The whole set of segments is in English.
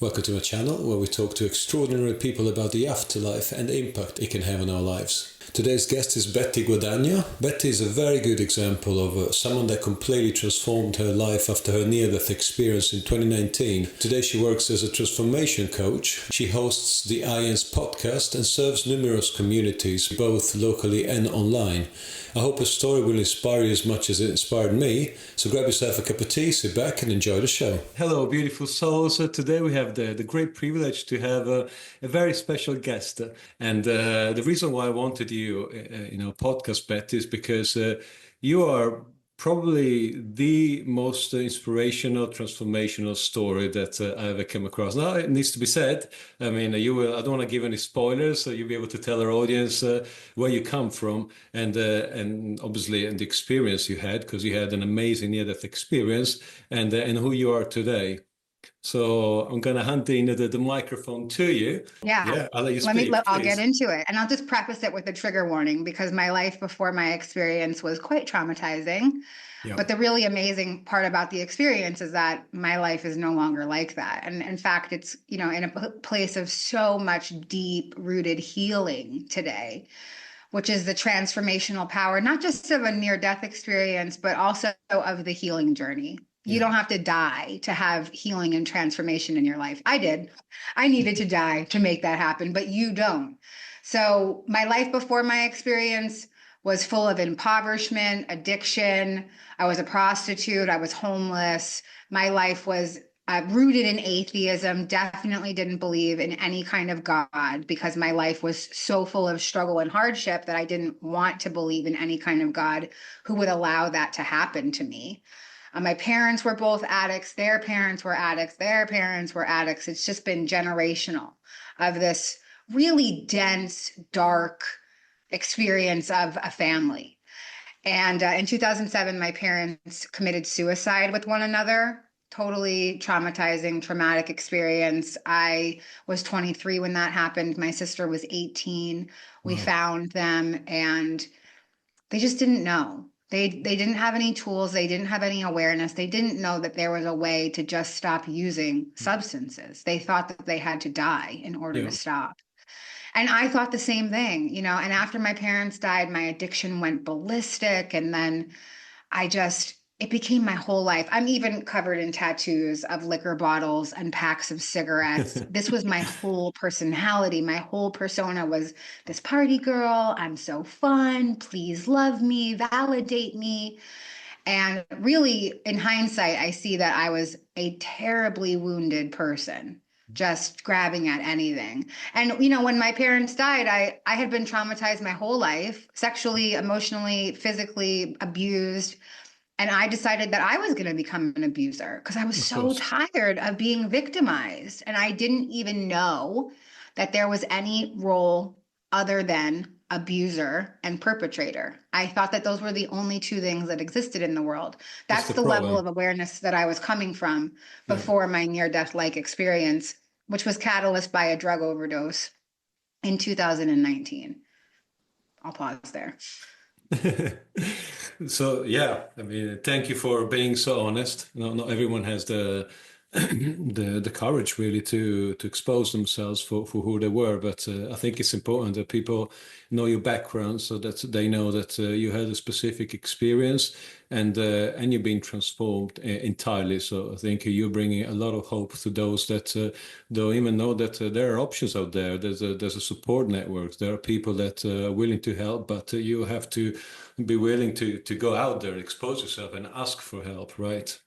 Welcome to my channel where we talk to extraordinary people about the afterlife and the impact it can have on our lives. Today's guest is Guadagno. Betty is a very good example of someone that completely transformed her life after her near-death experience in 2019. Today she works as a transformation coach. She hosts the IANDS podcast and serves numerous communities, both locally and online. I hope her story will inspire you as much as it inspired me. So grab yourself a cup of tea, sit back and enjoy the show. Hello, beautiful souls. Today we have the great privilege to have a very special guest. And the reason why I wanted you podcast, Betty, is because you are probably the most inspirational, transformational story that I ever came across. Now, it needs to be said. I mean, I don't want to give any spoilers, so you'll be able to tell our audience where you come from and obviously and the experience you had, because you had an amazing near-death experience, and who you are today. So I'm going to hand the microphone to you. Yeah, I'll let you speak. I'll get into it. And I'll just preface it with a trigger warning, because my life before my experience was quite traumatizing. Yeah. But the really amazing part about the experience is that my life is no longer like that. And in fact, it's, in a place of so much deep rooted healing today, which is the transformational power, not just of a near-death experience, but also of the healing journey. You don't have to die to have healing and transformation in your life. I did. I needed to die to make that happen, but you don't. So my life before my experience was full of impoverishment, addiction. I was a prostitute. I was homeless. My life was rooted in atheism, definitely didn't believe in any kind of God, because my life was so full of struggle and hardship that I didn't want to believe in any kind of God who would allow that to happen to me. My parents were both addicts. Their parents were addicts. Their parents were addicts. It's just been generational of this really dense, dark experience of a family. And in 2007, my parents committed suicide with one another. Totally traumatizing, traumatic experience. I was 23 when that happened. My sister was 18. We found them and they just didn't know. They didn't have any tools. They didn't have any awareness. They didn't know that there was a way to just stop using substances. They thought that they had to die in order to stop. And I thought the same thing, and after my parents died, my addiction went ballistic. And then it became my whole life. I'm even covered in tattoos of liquor bottles and packs of cigarettes. This was my whole personality. My whole persona was this party girl. I'm so fun. Please love me, validate me. And really, in hindsight, I see that I was a terribly wounded person, just grabbing at anything. And, when my parents died, I had been traumatized my whole life, sexually, emotionally, physically abused. And I decided that I was going to become an abuser because I was so tired of being victimized. And I didn't even know that there was any role other than abuser and perpetrator. I thought that those were the only two things that existed in the world. That's the level of awareness that I was coming from before my near-death-like experience, which was catalyzed by a drug overdose in 2019. I'll pause there. So I mean, thank you for being so honest. Not everyone has the the courage really to expose themselves for who they were, but I think it's important that people know your background so that they know that you had a specific experience and you're being transformed entirely. So I think you're bringing a lot of hope to those that don't even know that there are options out there. There's a support network. There are people that are willing to help, but you have to be willing to go out there, expose yourself, and ask for help, right?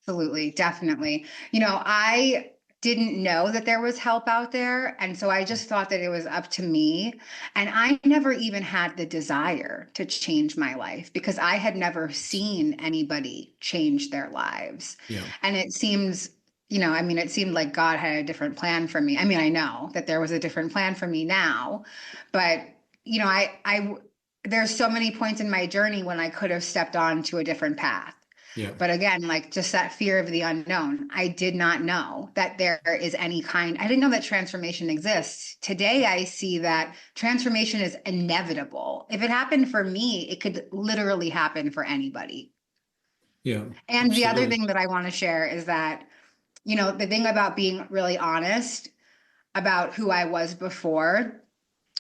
Absolutely, definitely. I didn't know that there was help out there. And so I just thought that it was up to me. And I never even had the desire to change my life because I had never seen anybody change their lives. Yeah. And it seems, it seemed like God had a different plan for me. I mean, I know that there was a different plan for me now, but, there's so many points in my journey when I could have stepped on to a different path. Yeah. But again, just that fear of the unknown, I did not know that there is I didn't know that transformation exists. Today, I see that transformation is inevitable. If it happened for me, it could literally happen for anybody. Yeah. And absolutely. The other thing that I want to share is that the thing about being really honest about who I was before,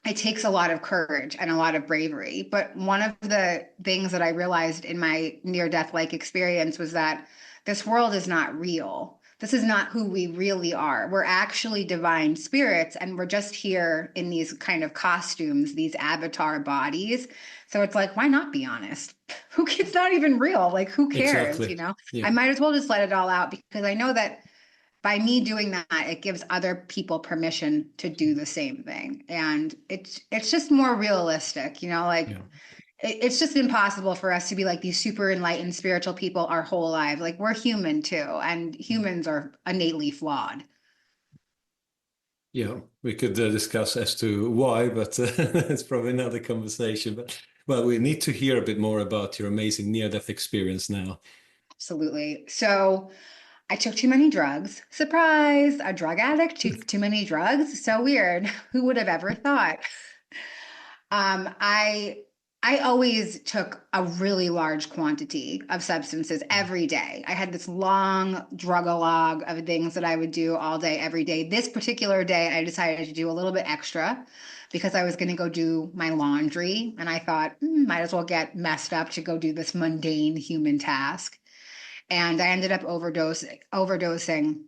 it takes a lot of courage and a lot of bravery. But one of the things that I realized in my near-death-like experience was that this world is not real. This is not who we really are. We're actually divine spirits, and we're just here in these kind of costumes, these avatar bodies. So it's like, why not be honest? It's not even real. Like, who cares? Exactly. I Yeah. might as well just let it all out, because I know that by me doing that, it gives other people permission to do the same thing. And it's just more realistic, like Yeah. it's just impossible for us to be like these super enlightened spiritual people our whole lives. Like, we're human too, and humans are innately flawed. Yeah, we could discuss as to why, but it's probably another conversation. But well, we need to hear a bit more about your amazing near-death experience now. Absolutely. So I took too many drugs. Surprise, a drug addict took too many drugs. So weird. Who would have ever thought? I always took a really large quantity of substances every day. I had this long drug-a-log of things that I would do all day, every day. This particular day, I decided to do a little bit extra because I was going to go do my laundry. And I thought, might as well get messed up to go do this mundane human task. And I ended up overdosing.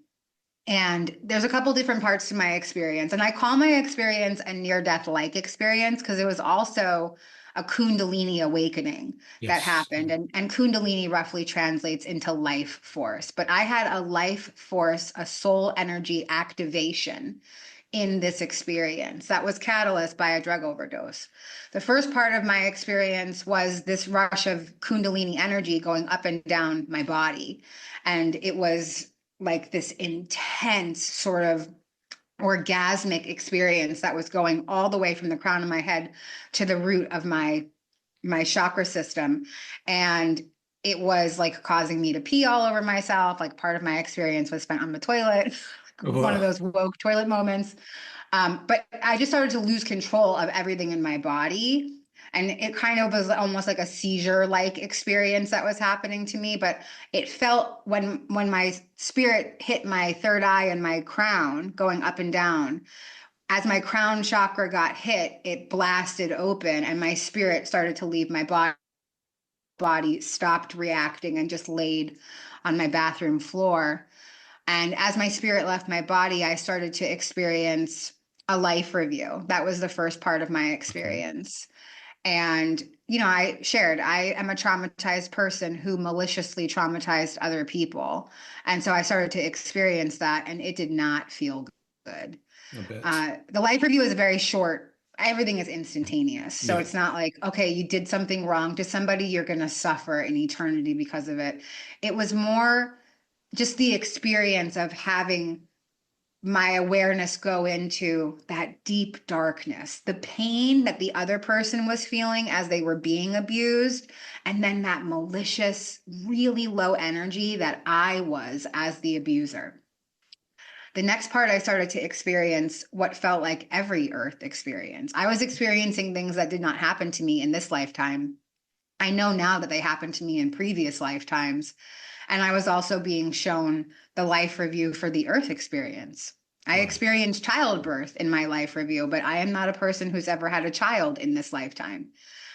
And there's a couple different parts to my experience. And I call my experience a near-death-like experience because it was also a Kundalini awakening that Yes. happened. And Kundalini roughly translates into life force. But I had a life force, a soul energy activation in this experience that was catalyzed by a drug overdose. The first part of my experience was this rush of Kundalini energy going up and down my body. And it was like this intense sort of orgasmic experience that was going all the way from the crown of my head to the root of my chakra system. And it was like causing me to pee all over myself. Like, part of my experience was spent on the toilet, one of Wow. those woke toilet moments. But I just started to lose control of everything in my body. And it kind of was almost like a seizure-like experience that was happening to me. But it felt, when my spirit hit my third eye and my crown going up and down, as my crown chakra got hit, it blasted open and my spirit started to leave my body, stopped reacting, and just laid on my bathroom floor. And as my spirit left my body, I started to experience a life review. That was the first part of my Okay. experience. And, I shared, I am a traumatized person who maliciously traumatized other people. And so I started to experience that, and it did not feel good. I bet. The life review is very short. Everything is instantaneous. So Yeah. it's not like, okay, you did something wrong to somebody, you're going to suffer in eternity because of it. It was more just the experience of having my awareness go into that deep darkness, the pain that the other person was feeling as they were being abused, and then that malicious, really low energy that I was as the abuser. The next part, I started to experience what felt like every earth experience. I was experiencing things that did not happen to me in this lifetime. I know now that they happened to me in previous lifetimes. And I was also being shown the life review for the earth experience. I Wow. experienced childbirth in my life review, but I am not a person who's ever had a child in this lifetime.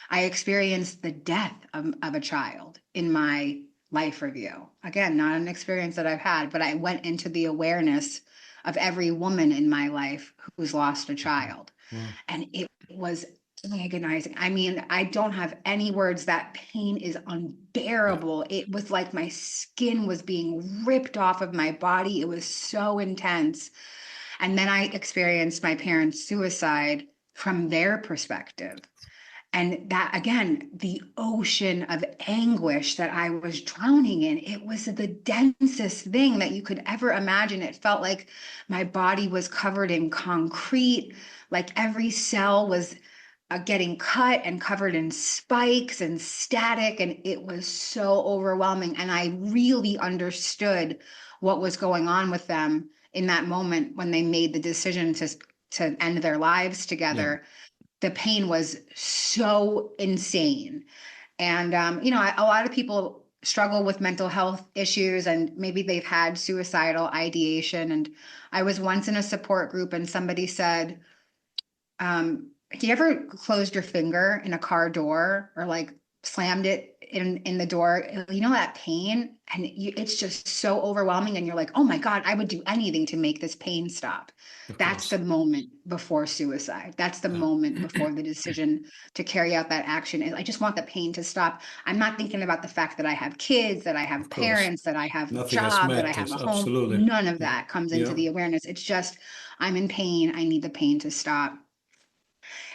I experienced the death of a child in my life review. Again, not an experience that I've had, but I went into the awareness of every woman in my life who's lost a child. Wow. And it was agonizing. I mean, I don't have any words. That pain is Yeah. unbearable. It was like my skin was being ripped off of my body. It was so intense. And then I experienced my parents' suicide from their perspective. And that, again, the ocean of anguish that I was drowning in, it was the densest thing that you could ever imagine. It felt like my body was covered in concrete, like every cell was getting cut and covered in spikes and static. And it was so overwhelming. And I really understood what was going on with them in that moment when they made the decision to end their lives Yeah. together. The pain was so insane. And, a lot of people struggle with mental health issues, and maybe they've had suicidal ideation. And I was once in a support group and somebody said, do you ever closed your finger in a car door or like slammed it in the door? You know, that pain, and it's just so overwhelming. And you're like, oh my God, I would do anything to make this pain stop. That's the moment before suicide. That's the moment before the decision to carry out that action. I just want the pain to stop. I'm not thinking about the fact that I have kids, that I have parents, that I have a job, that I have a home. Absolutely. None of that comes into the awareness. It's just, I'm in pain. I need the pain to stop.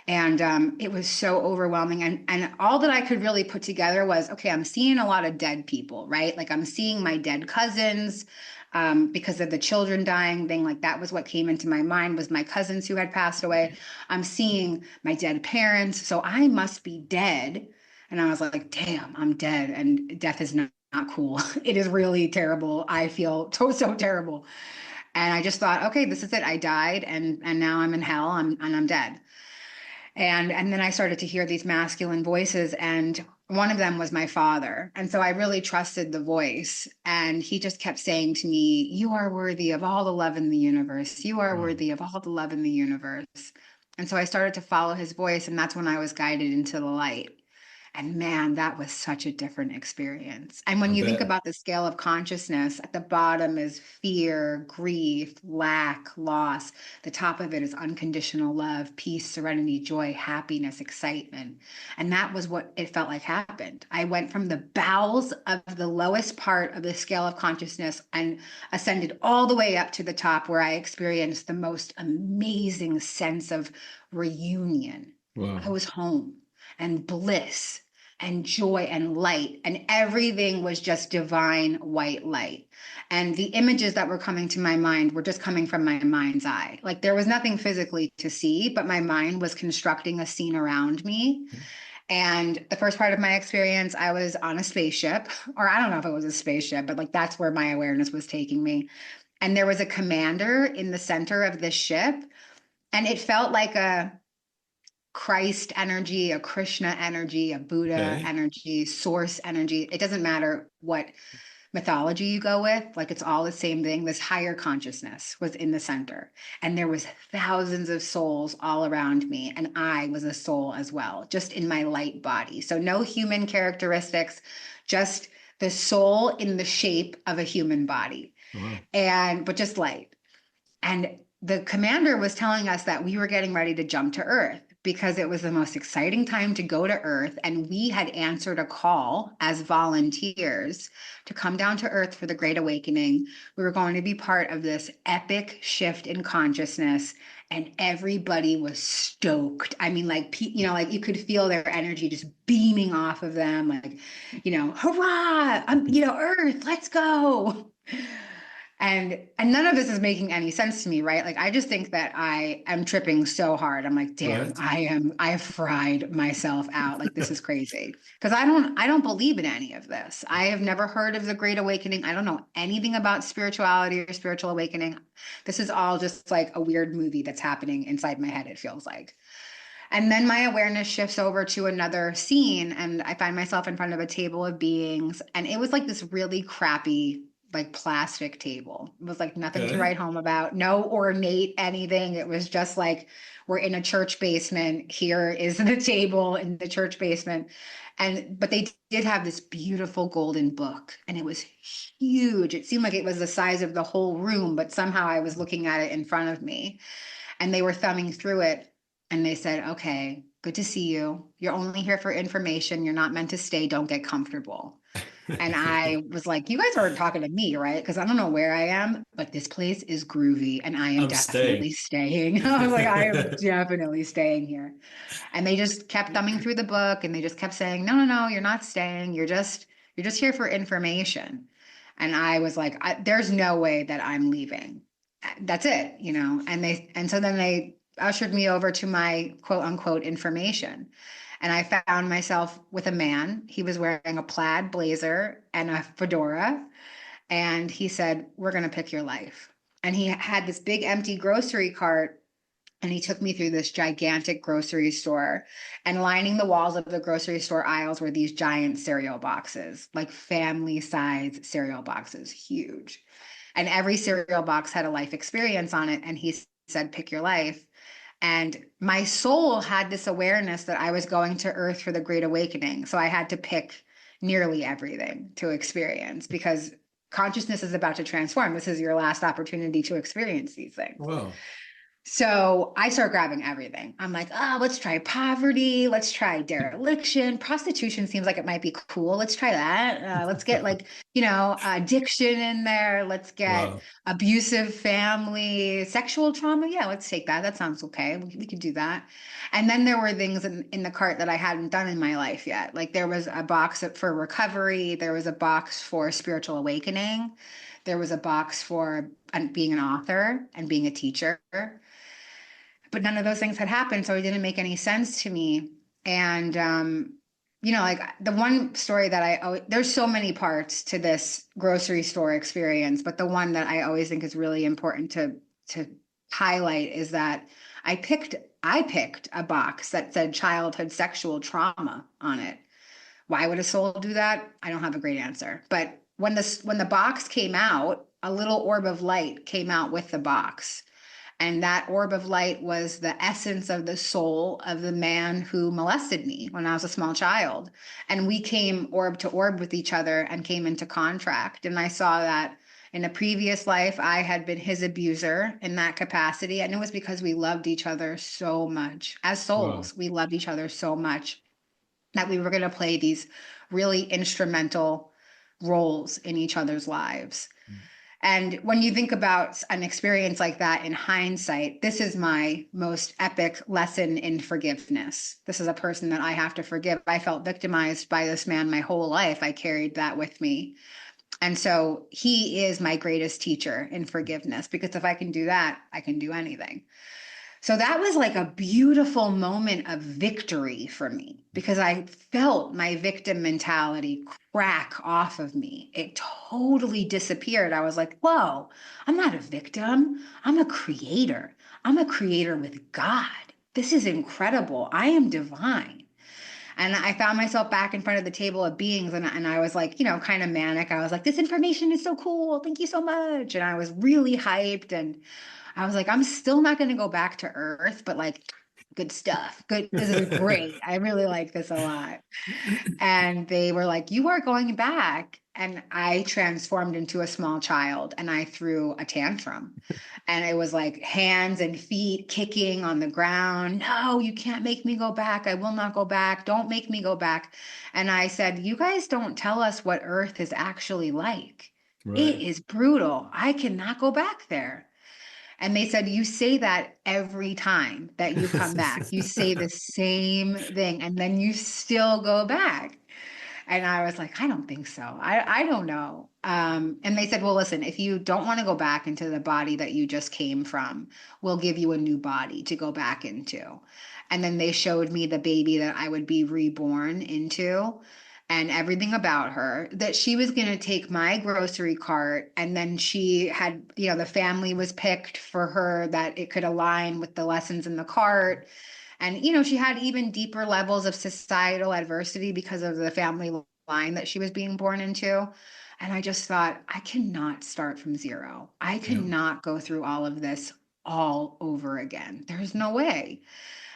And it was so overwhelming. And all that I could really put together was, okay, I'm seeing a lot of dead people, right? Like I'm seeing my dead cousins because of the children dying thing. Like that was what came into my mind, was my cousins who had passed away. I'm seeing my dead parents. So I must be dead. And I was like, damn, I'm dead. And death is not cool. It is really terrible. I feel so terrible. And I just thought, okay, this is it. I died and now I'm in hell and I'm dead. And then I started to hear these masculine voices, and one of them was my father. And so I really trusted the voice. And he just kept saying to me, you are worthy of all the love in the universe. You are worthy of all the love in the universe. And so I started to follow his voice, and that's when I was guided into the light. And man, that was such a different experience. And when you think about the scale of consciousness, at the bottom is fear, grief, lack, loss. The top of it is unconditional love, peace, serenity, joy, happiness, excitement. And that was what it felt like happened. I went from the bowels of the lowest part of the scale of consciousness and ascended all the way up to the top, where I experienced the most amazing sense of reunion. Wow. I was home. And bliss and joy and light, and everything was just divine white light. And the images that were coming to my mind were just coming from my mind's eye. Like there was nothing physically to see, but my mind was constructing a scene around me. And the first part of my experience, I was on a spaceship, or I don't know if it was a spaceship, but like that's where my awareness was taking me. And there was a commander in the center of the ship, and it felt like a Christ energy, a Krishna energy, a Buddha energy, source energy. It doesn't matter what mythology you go with, like it's all the same thing. This higher consciousness was in the center, and there was thousands of souls all around me, and I was a soul as well, just in my light body. So no human characteristics, just the soul in the shape of a human body. But just light. And the commander was telling us that we were getting ready to jump to Earth, because it was the most exciting time to go to Earth. And we had answered a call as volunteers to come down to Earth for the Great Awakening. We were going to be part of this epic shift in consciousness, and everybody was stoked. I mean, like, you know, like you could feel their energy just beaming off of them, like, you know, hurrah, you know, Earth, let's go. And none of this is making any sense to me, right? Like, I just think that I am tripping so hard. I'm like, damn, I have fried myself out. Like, this is crazy. Because I don't believe in any of this. I have never heard of the Great Awakening. I don't know anything about spirituality or spiritual awakening. This is all just like a weird movie that's happening inside my head, it feels like. And then my awareness shifts over to another scene, and I find myself in front of a table of beings. And it was like this really crappy, like plastic table. It was like nothing to write home about, no ornate anything. It was just like, we're in a church basement. Here is the table in the church basement. But they did have this beautiful golden book, and it was huge. It seemed like it was the size of the whole room, but somehow I was looking at it in front of me, and they were thumbing through it, and they said, okay, good to see you. You're only here for information. You're not meant to stay. Don't get comfortable. And I was like, you guys aren't talking to me, right? Because I don't know where I am, but this place is groovy, and I am definitely staying. I was like, I am definitely staying here. And they just kept thumbing through the book, and they just kept saying, no, you're not staying. You're just here for information. And I was like, there's no way that I'm leaving. That's it, you know? And so then they ushered me over to my quote unquote information. And I found myself with a man. He was wearing a plaid blazer and a fedora. And he said, we're going to pick your life. And he had this big empty grocery cart And he took me through this gigantic grocery store, and lining the walls of the grocery store aisles were these giant cereal boxes, like family size cereal boxes, huge. And every cereal box had a life experience on it. And he said, pick your life. And my soul had this awareness that I was going to Earth for the Great Awakening. So I had to pick nearly everything to experience, because consciousness is about to transform. This is your last opportunity to experience these things. Wow. So I start grabbing everything. I'm like, oh, let's try poverty. Let's try dereliction. Prostitution seems like it might be cool. Let's try that. Let's get like, addiction in there. Let's get abusive family, sexual trauma. Yeah, let's take that. That sounds okay. We could do that. And then there were things in the cart that I hadn't done in my life yet. Like there was a box for recovery. There was a box for spiritual awakening. There was a box for being an author and being a teacher. But none of those things had happened, so it didn't make any sense to me. And, like the one story that there's so many parts to this grocery store experience, but the one that I always think is really important to highlight is that I picked a box that said childhood sexual trauma on it. Why would a soul do that? I don't have a great answer. But when the box came out, a little orb of light came out with the box. And that orb of light was the essence of the soul of the man who molested me when I was a small child. And we came orb to orb with each other and came into contract. And I saw that in a previous life, I had been his abuser in that capacity. And it was because we loved each other so much. As souls, we loved each other so much that we were going to play these really instrumental roles in each other's lives. And when you think about an experience like that in hindsight, this is my most epic lesson in forgiveness. This is a person that I have to forgive. I felt victimized by this man my whole life. I carried that with me. And so he is my greatest teacher in forgiveness, because if I can do that, I can do anything. So that was like a beautiful moment of victory for me, because I felt my victim mentality crack off of me. It totally disappeared. I was like, whoa, I'm not a victim. I'm a creator. I'm a creator with God. This is incredible. I am divine. And I found myself back in front of the table of beings, and I was like, kind of manic. I was like, this information is so cool. Thank you so much. And I was really hyped, and I was like, I'm still not going to go back to Earth, but like, good stuff. Good. This is great. I really like this a lot. And they were like, you are going back. And I transformed into a small child, and I threw a tantrum. And it was like hands and feet kicking on the ground. No, you can't make me go back. I will not go back. Don't make me go back. And I said, you guys don't tell us what Earth is actually like. Right. It is brutal. I cannot go back there. And they said, you say that every time that you come back. You say the same thing, and then you still go back. And I was like, I don't think so. I don't know. And they said, well, listen, if you don't want to go back into the body that you just came from, we'll give you a new body to go back into. And then they showed me the baby that I would be reborn into, and everything about her, that she was going to take my grocery cart. And then she had, the family was picked for her that it could align with the lessons in the cart. And, she had even deeper levels of societal adversity because of the family line that she was being born into. And I just thought, I cannot start from zero. I cannot go through all of this all over again. There's no way.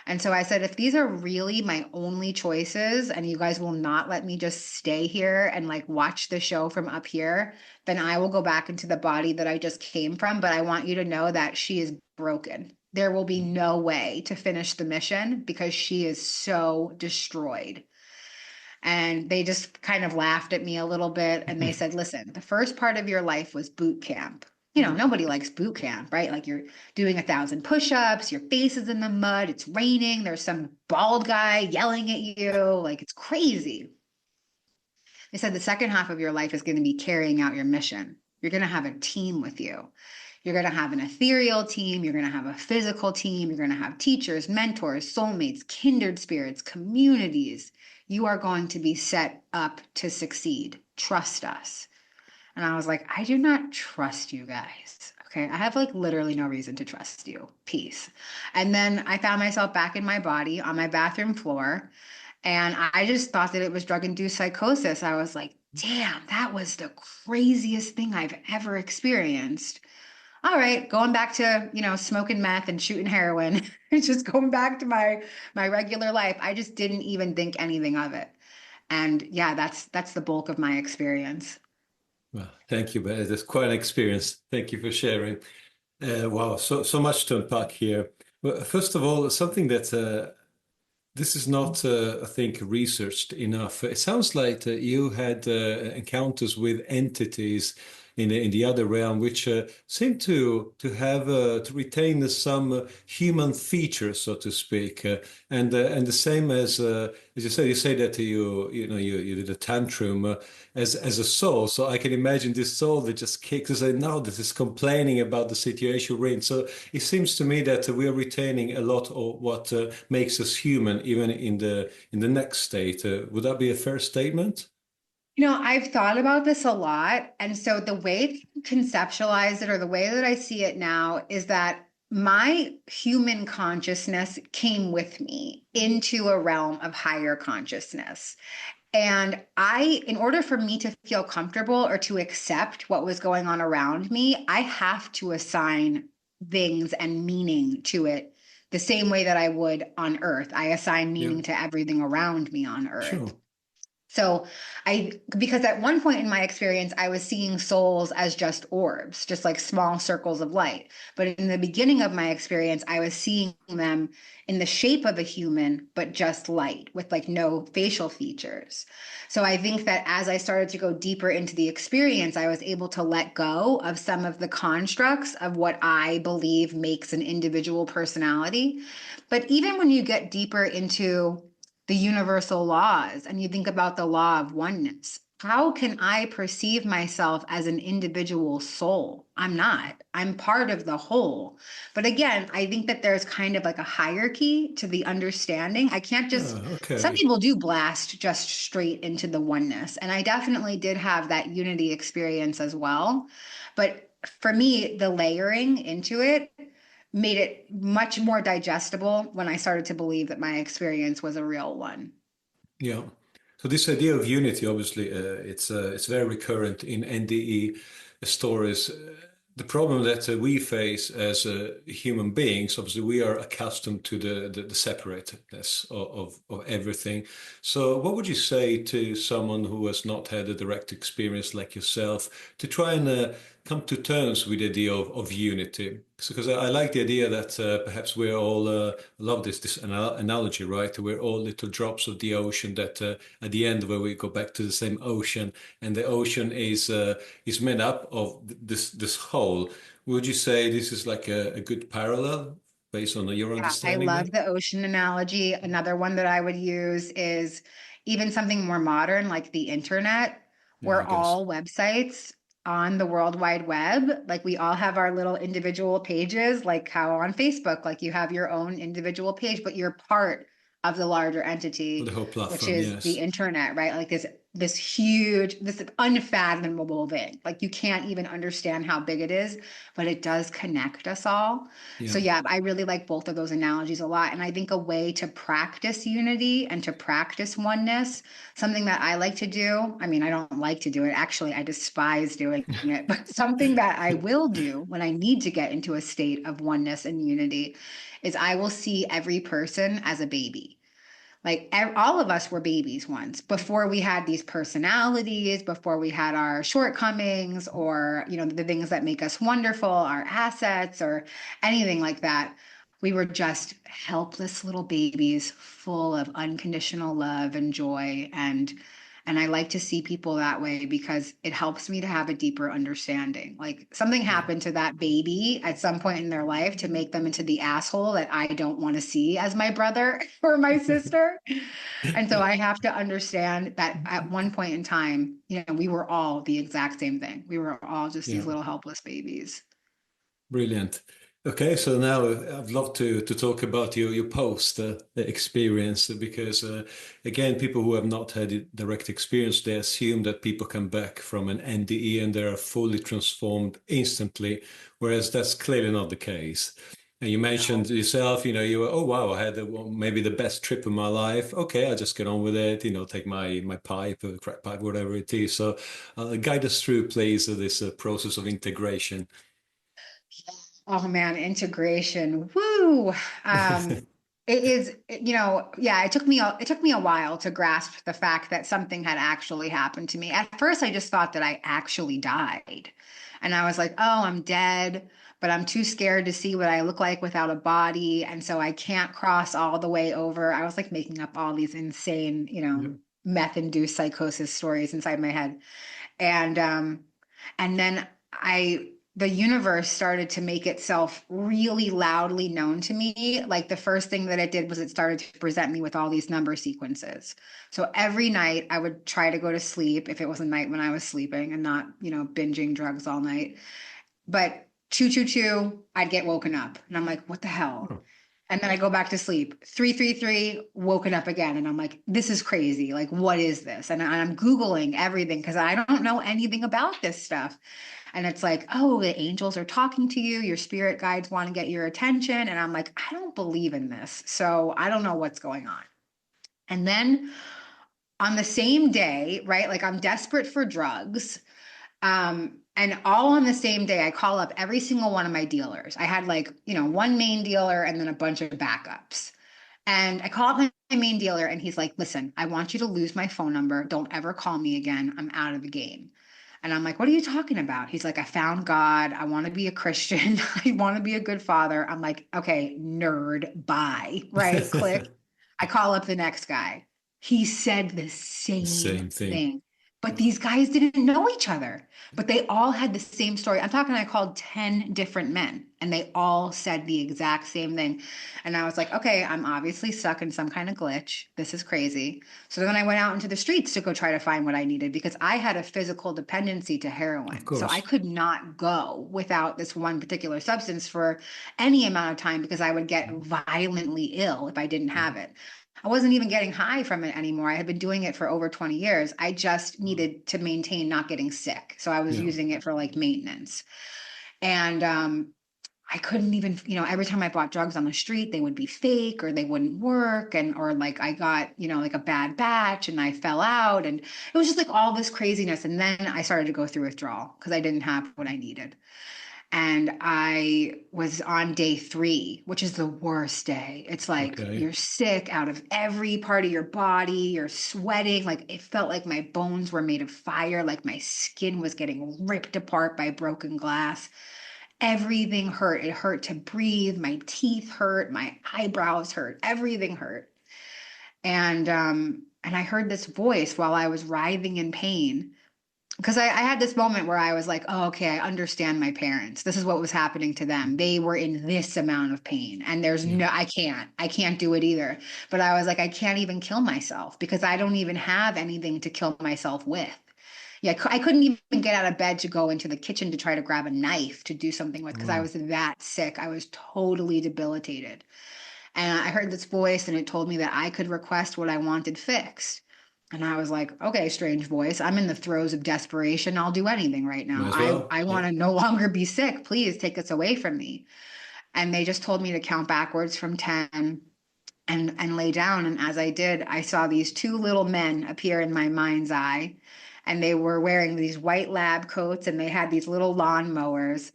And so I said, if these are really my only choices, and you guys will not let me just stay here and like watch the show from up here, then I will go back into the body that I just came from. But I want you to know that she is broken. There will be no way to finish the mission because she is so destroyed. And they just kind of laughed at me a little bit. And they said, listen, the first part of your life was boot camp. Nobody likes boot camp, right? Like you're doing 1,000 push-ups, your face is in the mud, it's raining, there's some bald guy yelling at you, like it's crazy. They said the second half of your life is going to be carrying out your mission. You're going to have a team with you. You're going to have an ethereal team. You're going to have a physical team. You're going to have teachers, mentors, soulmates, kindred spirits, communities. You are going to be set up to succeed. Trust us. And I was like, I do not trust you guys. okay, I have like literally no reason to trust you. Peace. And then I found myself back in my body on my bathroom floor. And I just thought that it was drug-induced psychosis. I was like, damn, that was the craziest thing I've ever experienced. All right, going back to, smoking meth and shooting heroin, just going back to my regular life. I just didn't even think anything of it. And yeah, that's the bulk of my experience. Well, thank you, but it's quite an experience. Thank you for sharing. Wow, so much to unpack here. Well, first of all, something that this is not, I think, researched enough. It sounds like you had encounters with entities in the other realm, which seem to have to retain some human features, so to speak, and the same as you say that you did a tantrum as a soul. So I can imagine this soul that just kicks and says, "No, this is complaining about the situation we're in." So it seems to me that we are retaining a lot of what makes us human, even in the next state. Would that be a fair statement? I've thought about this a lot. And so the way to conceptualize it, or the way that I see it now, is that my human consciousness came with me into a realm of higher consciousness. And in order for me to feel comfortable or to accept what was going on around me, I have to assign things and meaning to it the same way that I would on Earth. I assign meaning to everything around me on Earth. Sure. So because at one point in my experience, I was seeing souls as just orbs, just like small circles of light. But in the beginning of my experience, I was seeing them in the shape of a human, but just light with like no facial features. So I think that as I started to go deeper into the experience, I was able to let go of some of the constructs of what I believe makes an individual personality. But even when you get deeper into the universal laws and you think about the law of oneness, how can I perceive myself as an individual soul? I'm not. I'm part of the whole. But again, I think that there's kind of like a hierarchy to the understanding. I can't just, some Okay. people do blast just straight into the oneness. And I definitely did have that unity experience as well. But for me, the layering into it made it much more digestible when I started to believe that my experience was a real one. Yeah. So this idea of unity, obviously, it's very recurrent in NDE stories. The problem that we face as human beings, obviously, we are accustomed to the separatedness of everything. So, what would you say to someone who has not had a direct experience like yourself to try and come to terms with the idea of unity? Because I like the idea that perhaps we're all, I love this analogy, right? We're all little drops of the ocean that at the end where we go back to the same ocean, and the ocean is made up of this whole. Would you say this is like a good parallel based on your Yeah, I understanding there? love the ocean analogy. Another one that I would use is even something more modern like the internet. Yeah, We're I guess. all websites on the World Wide Web. Like we all have our little individual pages, like how on Facebook, like you have your own individual page, but you're part of the larger For entity, the whole which platform, is the yes. internet, right? Like this huge, this unfathomable thing. Like you can't even understand how big it is, but it does connect us all. So Yeah. yeah, I really like both of those analogies a lot. And I think a way to practice unity and to practice oneness, something that I like to do. I mean, I don't like to do it. Actually, I despise doing it, but something that I will do when I need to get into a state of oneness and unity is I will see every person as a baby. Like all of us were babies once before we had these personalities, before we had our shortcomings or, the things that make us wonderful, our assets or anything like that. We were just helpless little babies full of unconditional love and joy. And I like to see people that way because it helps me to have a deeper understanding. Like something Yeah. happened to that baby at some point in their life to make them into the asshole that I don't want to see as my brother or my sister. And so I have to understand that at one point in time, we were all the exact same thing. We were all just these Yeah. little helpless babies. Brilliant. Okay, so now I'd love to talk about your post experience because again, people who have not had a direct experience, they assume that people come back from an NDE and they are fully transformed instantly, whereas that's clearly not the case. And you mentioned yourself, you were, oh wow, I had well, maybe the best trip of my life. Okay, I just get on with it, take my pipe, crack pipe, whatever it is. So guide us through, please, this process of integration. Oh man, integration. Woo. It is, yeah, it took me a while to grasp the fact that something had actually happened to me. At first, I just thought that I actually died. And I was like, oh, I'm dead, but I'm too scared to see what I look like without a body. And so I can't cross all the way over. I was like making up all these insane, Yeah. meth-induced psychosis stories inside my head. And then I the universe started to make itself really loudly known to me. Like the first thing that it did was it started to present me with all these number sequences. So every night I would try to go to sleep if it was a night when I was sleeping and not, binging drugs all night. But 222, I'd get woken up and I'm like, what the hell? Oh, And then I go back to sleep. 333, woken up again. And I'm like, this is crazy. Like, what is this? And I'm Googling everything because I don't know anything about this stuff. And it's like, oh, the angels are talking to you. Your spirit guides want to get your attention. And I'm like, I don't believe in this. So I don't know what's going on. And then on the same day, right? Like I'm desperate for drugs. And all on the same day, I call up every single one of my dealers. I had like, one main dealer and then a bunch of backups. And I call up my main dealer and he's like, listen, I want you to lose my phone number. Don't ever call me again. I'm out of the game. And I'm like, what are you talking about? He's like, I found God. I want to be a Christian. I want to be a good father. I'm like, okay, nerd, bye. Right? Click. I call up the next guy. He said the same same thing. thing. But these guys didn't know each other, but they all had the same story. I'm talking, I called 10 different men and they all said the exact same thing. And I was like, okay, I'm obviously stuck in some kind of glitch. This is crazy. So then I went out into the streets to go try to find what I needed because I had a physical dependency to Of heroin. So I course. could not go without this one particular substance for any amount of time because I would get violently ill if I didn't Yeah. have it. I wasn't even getting high from it anymore. I had been doing it for over 20 years. I just needed to maintain not getting sick. So I was Yeah. using it for like maintenance. And I couldn't even, every time I bought drugs on the street, they would be fake or they wouldn't work. And, or like I got, like a bad batch and I fell out. And it was just like all this craziness. And then I started to go through withdrawal because I didn't have what I needed. And I was on day 3, which is the worst day. It's like Okay. you're sick out of every part of your body. You're sweating. Like it felt like my bones were made of fire, like my skin was getting ripped apart by broken glass. Everything hurt. It hurt to breathe. My teeth hurt. My eyebrows hurt. Everything hurt. And I heard this voice while I was writhing in pain because I had this moment where I was like, oh, okay, I understand my parents. This is what was happening to them. They were in this amount of pain. And Yeah. I can't do it either. But I was like, I can't even kill myself because I don't even have anything to kill myself with. Yeah, I couldn't even get out of bed to go into the kitchen to try to grab a knife to do something with because I Wow. was that sick. I was totally debilitated. And I heard this voice and it told me that I could request what I wanted fixed. And I was like, okay, strange voice. I'm in the throes of desperation. I'll do anything right Might now. as I well. want Yeah. to no longer be sick. Please take this away from me. And they just told me to count backwards from 10 and lay down. And as I did, I saw these 2 little men appear in my mind's eye. And they were wearing these white lab coats and they had these little lawn mowers.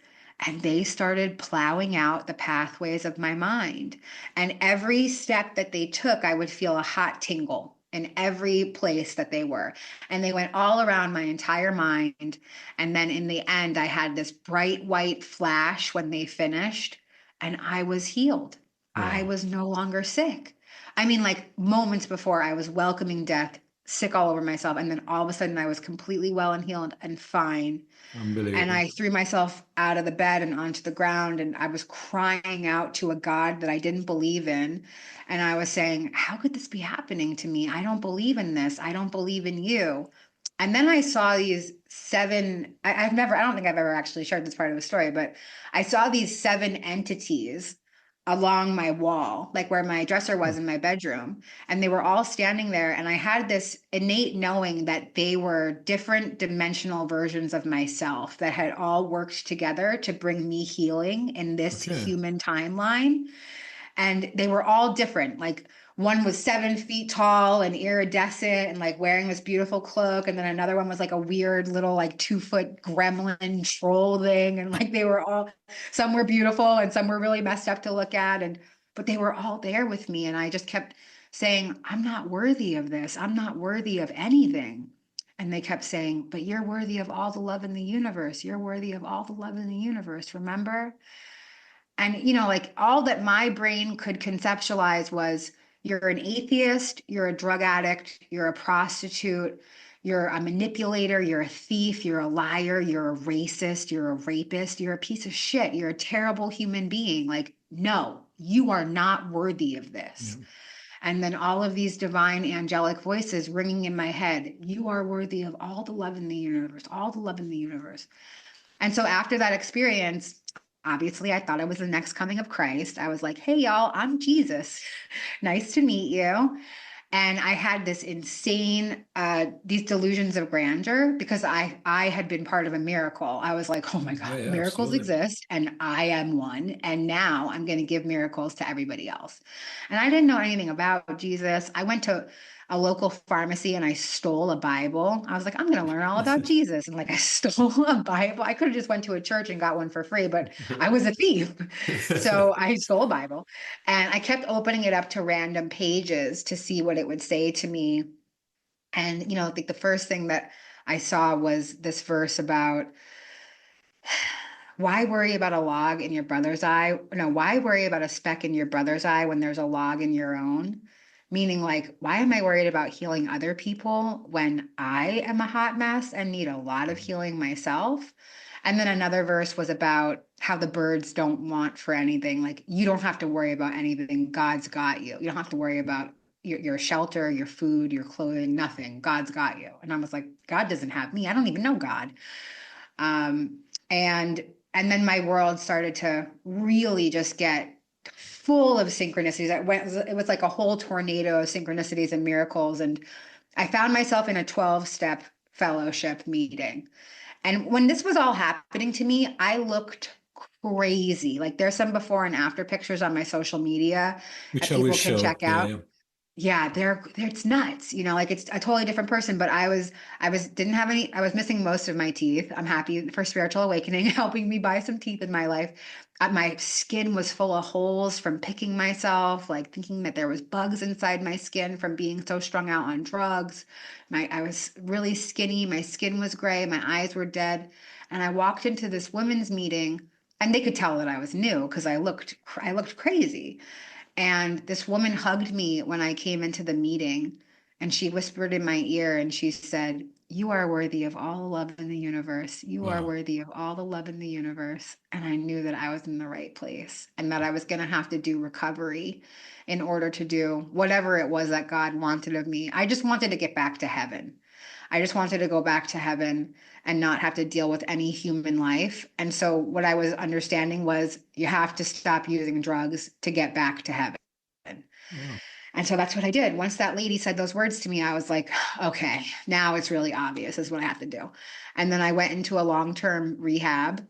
And they started plowing out the pathways of my mind. And every step that they took, I would feel a hot tingle in every place that they were. And they went all around my entire mind. And then in the end, I had this bright white flash when they finished, and I was healed. I Wow. was no longer sick. I mean, like moments before, I was welcoming death, sick all over myself. And then all of a sudden, I was completely well and healed and fine. And Unbelievable. I threw myself out of the bed and onto the ground. And I was crying out to a God that I didn't believe in. And I was saying, how could this be happening to me? I don't believe in this. I don't believe in you. And then I saw these seven, I don't think I've ever actually shared this part of the story, but I saw these seven entities along my wall, like where my dresser was in my bedroom. And they were all standing there. And I had this innate knowing that they were different dimensional versions of myself that had all worked together to bring me healing in this human timeline. And they were all different. Like one was 7 feet tall and iridescent and like wearing this beautiful cloak. And then another one was like a weird little like 2-foot gremlin troll thing. And like they were all, some were beautiful and some were really messed up to look at. But they were all there with me. And I just kept saying, I'm not worthy of this. I'm not worthy of anything. And they kept saying, but you're worthy of all the love in the universe. You're worthy of all the love in the universe. Remember? And, like all that my brain could conceptualize was you're an atheist, you're a drug addict, you're a prostitute, you're a manipulator, you're a thief, you're a liar, you're a racist, you're a rapist, you're a piece of shit, you're a terrible human being. Like, no, you are not worthy of this. Yeah. And then all of these divine angelic voices ringing in my head, you are worthy of all the love in the universe, all the love in the universe. And so after that experience, obviously, I thought I was the next coming of Christ. I was like, hey, y'all, I'm Jesus. Nice to meet you. And I had this insane, these delusions of grandeur because I had been part of a miracle. I was like, oh my God, miracles exist and I am one. And now I'm going to give miracles to everybody else. And I didn't know anything about Jesus. I went to a local pharmacy and I stole a Bible. I was like, I'm going to learn all about Jesus. And like, I stole a Bible. I could have just went to a church and got one for free, but I was a thief. So I stole a Bible and I kept opening it up to random pages to see what it would say to me. And, I think the first thing that I saw was this verse about why worry about a log in your brother's eye? No, why worry about a speck in your brother's eye when there's a log in your own? Meaning like, why am I worried about healing other people when I am a hot mess and need a lot of healing myself? And then another verse was about how the birds don't want for anything. Like, you don't have to worry about anything. God's got you. You don't have to worry about your shelter, your food, your clothing, nothing. God's got you. And I was like, God doesn't have me. I don't even know God. And then my world started to really just get full of synchronicities. It was like a whole tornado of synchronicities and miracles. And I found myself in a 12-step fellowship meeting. And when this was all happening to me, I looked crazy. Like there's some before and after pictures on my social media that people can check out. Yeah, it's nuts. Like it's a totally different person, but I was missing most of my teeth. I'm happy for spiritual awakening, helping me buy some teeth in my life. My skin was full of holes from picking myself, like thinking that there was bugs inside my skin from being so strung out on drugs. I was really skinny. My skin was gray. My eyes were dead. And I walked into this women's meeting and they could tell that I was new because I looked crazy. And this woman hugged me when I came into the meeting and she whispered in my ear and she said, you are worthy of all the love in the universe. You are worthy of all the love in the universe. And I knew that I was in the right place and that I was going to have to do recovery in order to do whatever it was that God wanted of me. I just wanted to get back to heaven. I just wanted to go back to heaven and not have to deal with any human life. And so what I was understanding was you have to stop using drugs to get back to heaven. Yeah. And so that's what I did. Once that lady said those words to me, I was like, okay, now it's really obvious. This is what I have to do. And then I went into a long-term rehab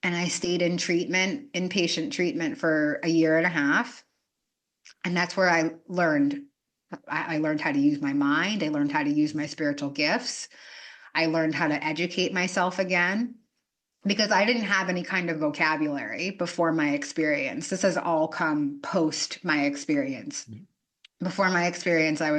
and I stayed in treatment, inpatient treatment for 1.5 years. And that's where I learned how to use my mind. I learned how to use my spiritual gifts. I learned how to educate myself again because I didn't have any kind of vocabulary before my experience. This has all come post my experience. Mm-hmm. Before my experience, I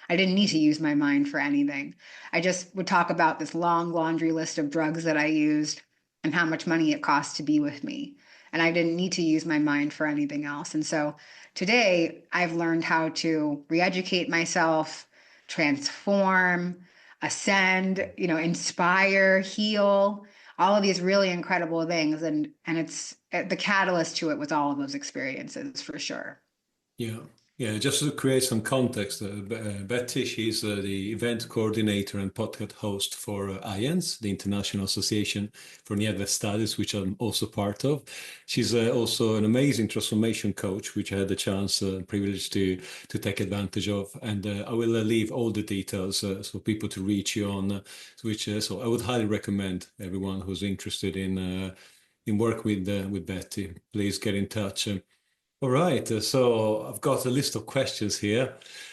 didn't need to use my mind for anything. I just would talk about this long laundry list of drugs that I used and how much money it cost to be with me. And I didn't need to use my mind for anything else. And so today I've learned how to re-educate myself, transform, ascend, inspire, heal, all of these really incredible things. And it's the catalyst to it was all of those experiences for sure. Yeah. Yeah, just to create some context, Betty, she's the event coordinator and podcast host for IANDS, the International Association for Near-Death Studies, which I'm also part of. She's also an amazing transformation coach, which I had the chance, privilege to take advantage of. And I will leave all the details for people to reach you on, so I would highly recommend everyone who's interested in work with Betty, please get in touch. All right, so I've got a list of questions here,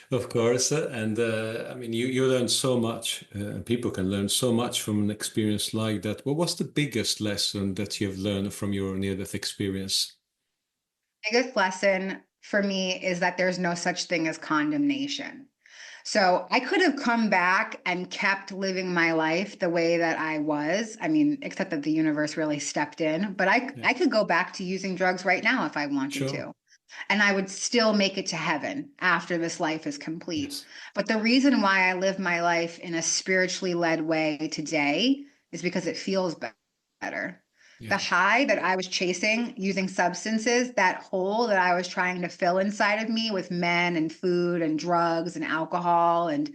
of course, and I mean, you learn so much, and people can learn so much from an experience like that. Well, what's the biggest lesson that you've learned from your near-death experience? Biggest lesson for me is that there's no such thing as condemnation. So I could have come back and kept living my life the way that I was. I mean, except that the universe really stepped in. But I could go back to using drugs right now if I wanted Sure. to. And I would still make it to heaven after this life is complete. Yes. But the reason why I live my life in a spiritually led way today is because it feels better. The Yeah. high that I was chasing using substances, that hole that I was trying to fill inside of me with men and food and drugs and alcohol and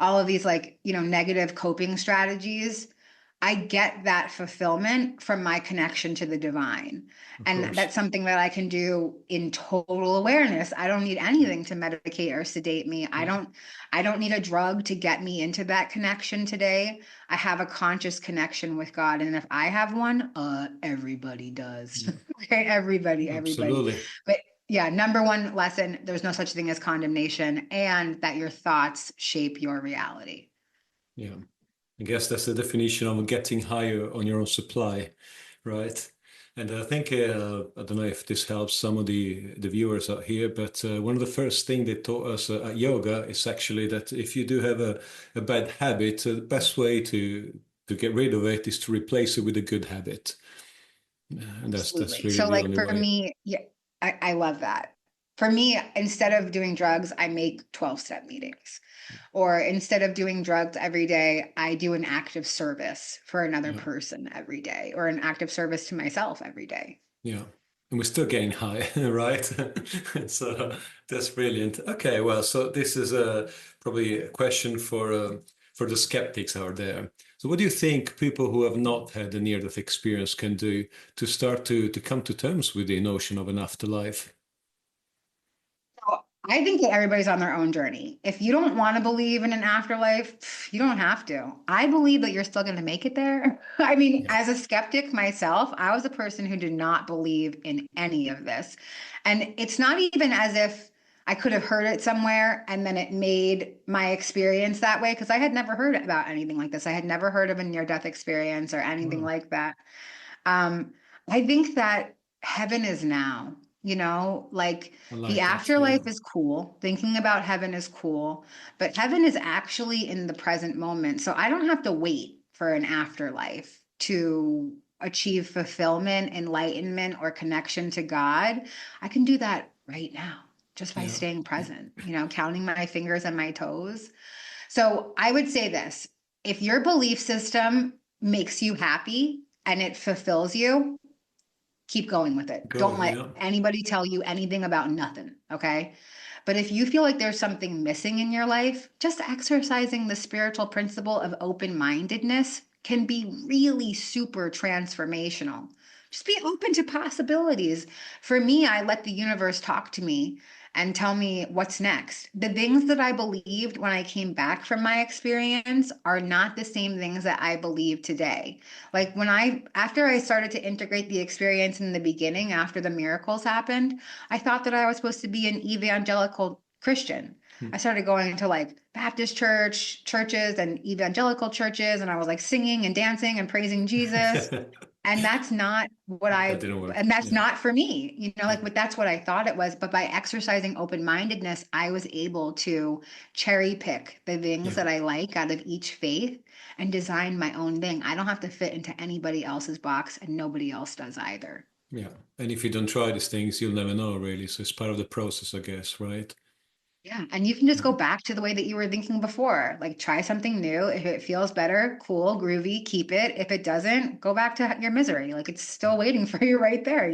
all of these like, negative coping strategies, I get that fulfillment from my connection to the divine. Of And course. that's something that I can do in total awareness. I don't need anything to medicate or sedate me. Yeah. I don't need a drug to get me into that connection today. I have a conscious connection with God. And if I have one, everybody does. Okay, everybody. Absolutely. But yeah, number one lesson, there's no such thing as condemnation, and that your thoughts shape your reality. Yeah. I guess that's the definition of getting higher on your own supply, right? And I think, I don't know if this helps some of the viewers out here, but one of the first things they taught us at yoga is actually that if you do have a bad habit, the best way to get rid of it is to replace it with a good habit. And that's Absolutely. really So the like only for way. me, yeah, I love that. For me, instead of doing drugs, I make 12-step meetings. Or instead of doing drugs every day, I do an act of service for another Yeah. person every day, or an act of service to myself every day. Yeah. And we're still getting high, right? So that's brilliant. Okay, well, so this is probably a question for the skeptics out there. So what do you think people who have not had a near-death experience can do to start to come to terms with the notion of an afterlife? So I think that everybody's on their own journey. If you don't want to believe in an afterlife, you don't have to. I believe that you're still going to make it there. I mean, Yeah. as a skeptic myself, I was a person who did not believe in any of this. And it's not even as if I could have heard it somewhere and then it made my experience that way, because I had never heard about anything like this. I had never heard of a near-death experience or anything Wow. like that. Um, I think that heaven is now, like I the like that. Yeah. afterlife is cool. Thinking about heaven is cool, but heaven is actually in the present moment. So I don't have to wait for an afterlife to achieve fulfillment, enlightenment, or connection to God. I can do that right now just by Yeah. staying present, counting my fingers and my toes. So I would say this: if your belief system makes you happy and it fulfills you, keep going with it. Go. Don't let Yeah. anybody tell you anything about nothing. Okay. But if you feel like there's something missing in your life, just exercising the spiritual principle of open mindedness can be really super transformational. Just be open to possibilities. For me, I let the universe talk to me and tell me what's next. The things that I believed when I came back from my experience are not the same things that I believe today. Like after I started to integrate the experience in the beginning, after the miracles happened, I thought that I was supposed to be an evangelical Christian. I started going to like Baptist churches and evangelical churches, and I was like singing and dancing and praising Jesus. And that's not what That didn't work. and that's Yeah. not for me, Yeah. like, but that's what I thought it was. But by exercising open-mindedness, I was able to cherry pick the things Yeah. that I like out of each faith and design my own thing. I don't have to fit into anybody else's box, and nobody else does either. Yeah. And if you don't try these things, you'll never know, really. So it's part of the process, I guess, right? Yeah. And you can just Yeah. go back to the way that you were thinking before. Like try something new. If it feels better, cool, groovy, keep it. If it doesn't, go back to your misery. Like it's still waiting for you right there,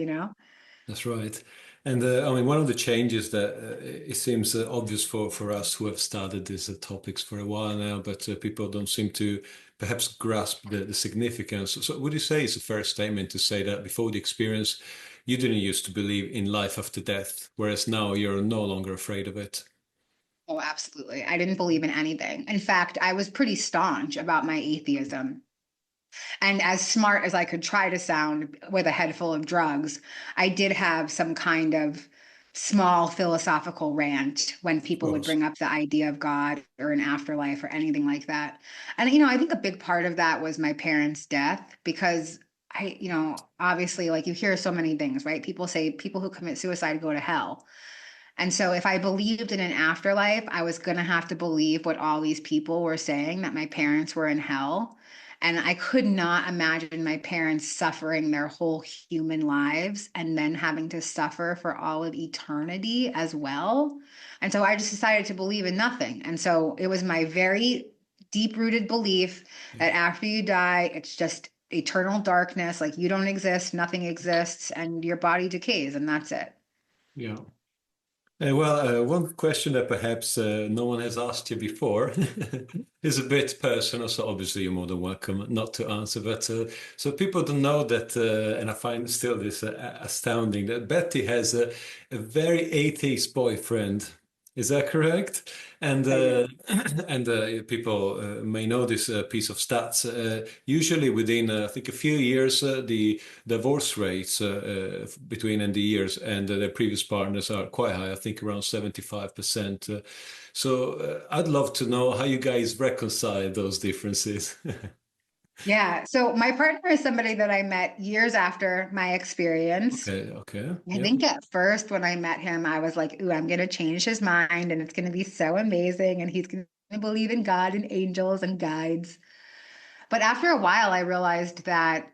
That's right. And I mean, one of the changes that it seems obvious for us who have studied these topics for a while now, but people don't seem to perhaps grasp the significance. So would you say it's a fair statement to say that before the experience, you didn't used to believe in life after death, whereas now you're no longer afraid of it? Oh, absolutely. I didn't believe in anything. In fact, I was pretty staunch about my atheism. And as smart as I could try to sound with a head full of drugs, I did have some kind of small philosophical rant when Of people would course. bring up the idea of God or an afterlife or anything like that. And, you know, I think a big part of that was my parents' death because obviously, like you hear so many things, right? People say people who commit suicide go to hell. And so if I believed in an afterlife, I was going to have to believe what all these people were saying, that my parents were in hell. And I could not imagine my parents suffering their whole human lives and then having to suffer for all of eternity as well. And so I just decided to believe in nothing. And so it was my very deep rooted belief Yeah. that after you die, it's just eternal darkness, like you don't exist, nothing exists, and your body decays, and that's it. Yeah. Well, one question that perhaps no one has asked you before is a bit personal, so obviously you're more than welcome not to answer. But so people don't know that, and I find still this astounding, that Betty has a very atheist boyfriend. Is that correct? And I do. and people may know this piece of stats. Usually within, I think, a few years, the divorce rates between NDErs and their previous partners are quite high. I think around 75%. So I'd love to know how you guys reconcile those differences. Yeah. So my partner is somebody that I met years after my experience. Okay, okay, I yeah. think at first when I met him, I was like, ooh, I'm going to change his mind and it's going to be so amazing. And he's going to believe in God and angels and guides. But after a while, I realized that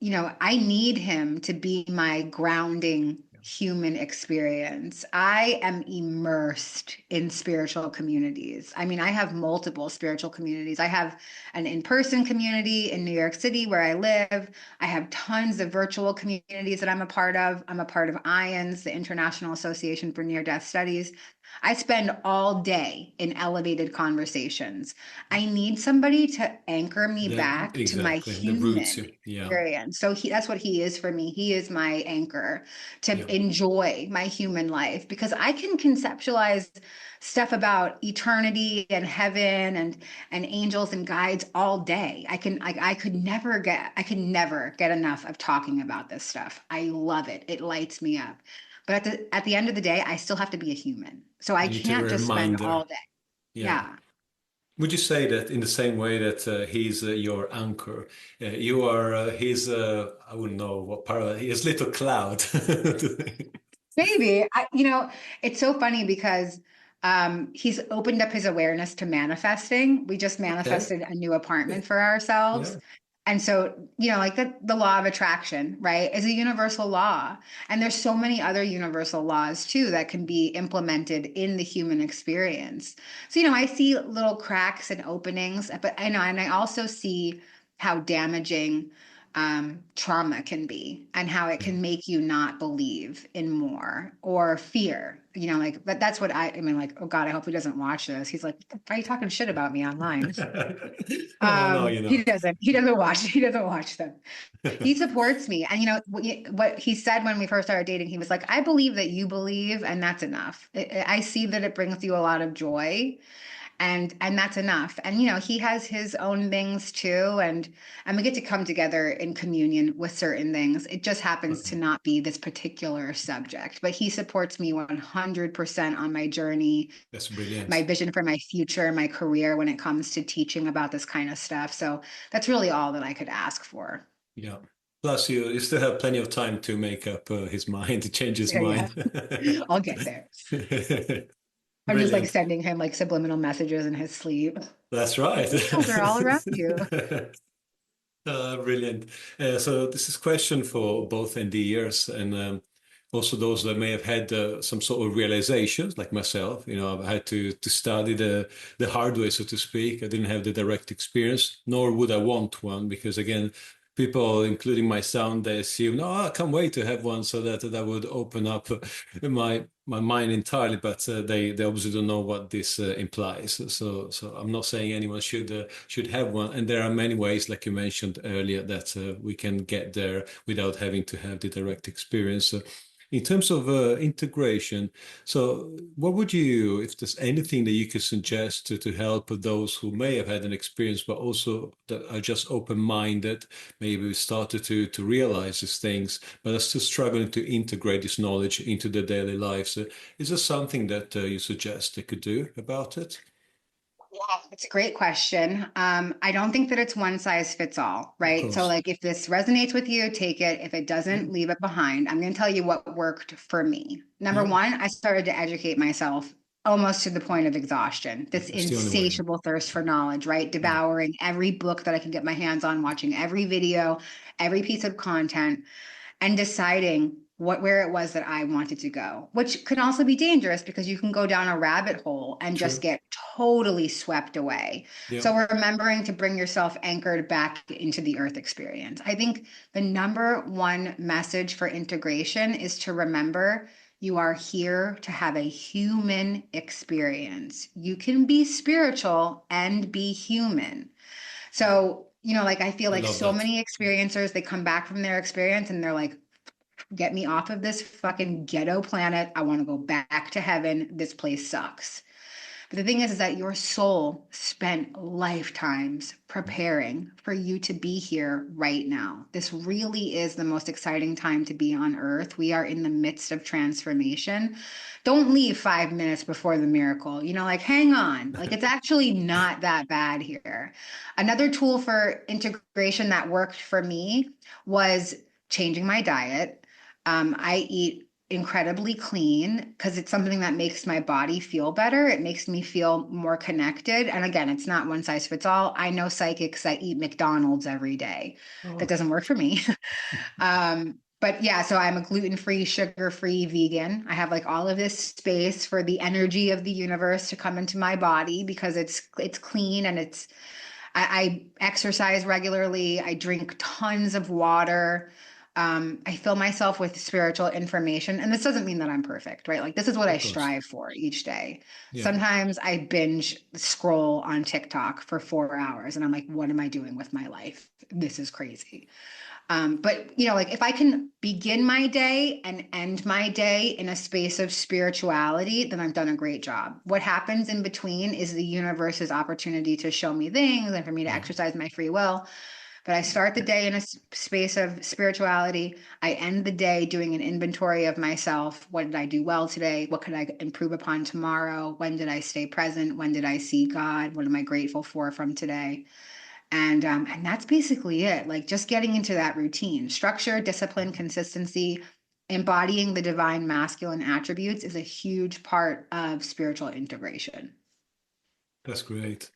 I need him to be my grounding human experience. I am immersed in spiritual communities. I mean, I have multiple spiritual communities. I have an in person community in New York City where I live. I have tons of virtual communities that I'm a part of. I'm a part of IANDS, the International Association for Near Death Studies. I spend all day in elevated conversations. I need somebody to anchor me back to my Exactly, the roots. human Yeah, experience. So that's what he is for me. He is my anchor yeah, to enjoy my human life because I can conceptualize stuff about eternity and heaven and angels and guides all day. I could never get enough of talking about this stuff. I love it. It lights me up. But at the end of the day, I still have to be a human. So I you need to be can't a just spend reminder. all day. Yeah. Yeah. Would you say that in the same way that he's your anchor, you are his, I wouldn't know what part, his little cloud? Maybe. It's so funny because he's opened up his awareness to manifesting. We just Okay. manifested a new apartment for Yeah. ourselves. And so, like the law of attraction, right, is a universal law. And there's so many other universal laws too that can be implemented in the human experience. So, I see little cracks and openings, but and I also see how damaging trauma can be and how it Yeah. can make you not believe in more or fear, but that's what I mean, like, oh God, I hope he doesn't watch this. He's like, why are you talking shit about me online? No, you know. He doesn't watch them. He supports me. And what he said when we first started dating, he was like, I believe that you believe, and that's enough. I see that it brings you a lot of joy, and that's enough. And he has his own things too, and we get to come together in communion with certain things. It just happens to not be this particular subject, but he supports me 100% on my journey, That's my brilliant. vision for my future, my career when it comes to teaching about this kind of stuff. So that's really all that I could ask for. Yeah. Plus, you still have plenty of time to make up his mind, to change his Yeah, yeah. mind. I'll get there. I'm just like Brilliant. sending him like subliminal messages in his sleep. That's right. Angels are all around you. Brilliant. So this is a question for both NDErs and also those that may have had some sort of realizations, like myself. I've had to study the hard way, so to speak. I didn't have the direct experience, nor would I want one, because again, people, including my son, they assume, oh, I can't wait to have one, so that would open up my mind entirely. But they obviously don't know what this implies. So I'm not saying anyone should have one. And there are many ways, like you mentioned earlier, that we can get there without having to have the direct experience. In terms of integration, so what would you, if there's anything that you could suggest to help those who may have had an experience, but also that are just open-minded, maybe started to realize these things, but are still struggling to integrate this knowledge into their daily lives? Is there something that you suggest they could do about it? Yeah, it's a great question. I don't think that it's one size fits all, Of right? So, course. like, if this resonates with you, take it. If it Yeah. doesn't, leave it behind. I'm going to tell you what worked for me. Number Yeah. one, I started to educate myself almost to the point of exhaustion, this That's the only way. insatiable thirst for knowledge, right? Yeah. Devouring every book that I can get my hands on, watching every video, every piece of content, and deciding where it was that I wanted to go, which can also be dangerous because you can go down a rabbit hole and just True. get totally swept away. Yeah. So remembering to bring yourself anchored back into the earth experience. I think the number one message for integration is to remember you are here to have a human experience. You can be spiritual and be human. So, like I feel I like love so that. many experiencers, they come back from their experience and they're like, get me off of this fucking ghetto planet. I want to go back to heaven. This place sucks. But the thing is that your soul spent lifetimes preparing for you to be here right now. This really is the most exciting time to be on earth. We are in the midst of transformation. Don't leave 5 minutes before the miracle. Like, hang on. Like, it's actually not that bad here. Another tool for integration that worked for me was changing my diet. I eat incredibly clean because it's something that makes my body feel better. It makes me feel more connected. And again, it's not one size fits all. I know psychics that eat McDonald's every day. That Oh, doesn't work for me. But yeah, so I'm a gluten-free, sugar-free vegan. I have like all of this space for the energy of the universe to come into my body because it's clean and I exercise regularly. I drink tons of water. I fill myself with spiritual information. And this doesn't mean that I'm perfect, right? Like, this is what I of course. strive for each day. Yeah. Sometimes I binge scroll on TikTok for 4 hours and I'm like, what am I doing with my life? This is crazy. But like if I can begin my day and end my day in a space of spirituality, then I've done a great job. What happens in between is the universe's opportunity to show me things and for me to Yeah. exercise my free will. But I start the day in a space of spirituality. I end the day doing an inventory of myself. What did I do well today? What could I improve upon tomorrow? When did I stay present? When did I see God? What am I grateful for from today? And that's basically it. Like, just getting into that routine, structure, discipline, consistency, embodying the divine masculine attributes is a huge part of spiritual integration. That's great.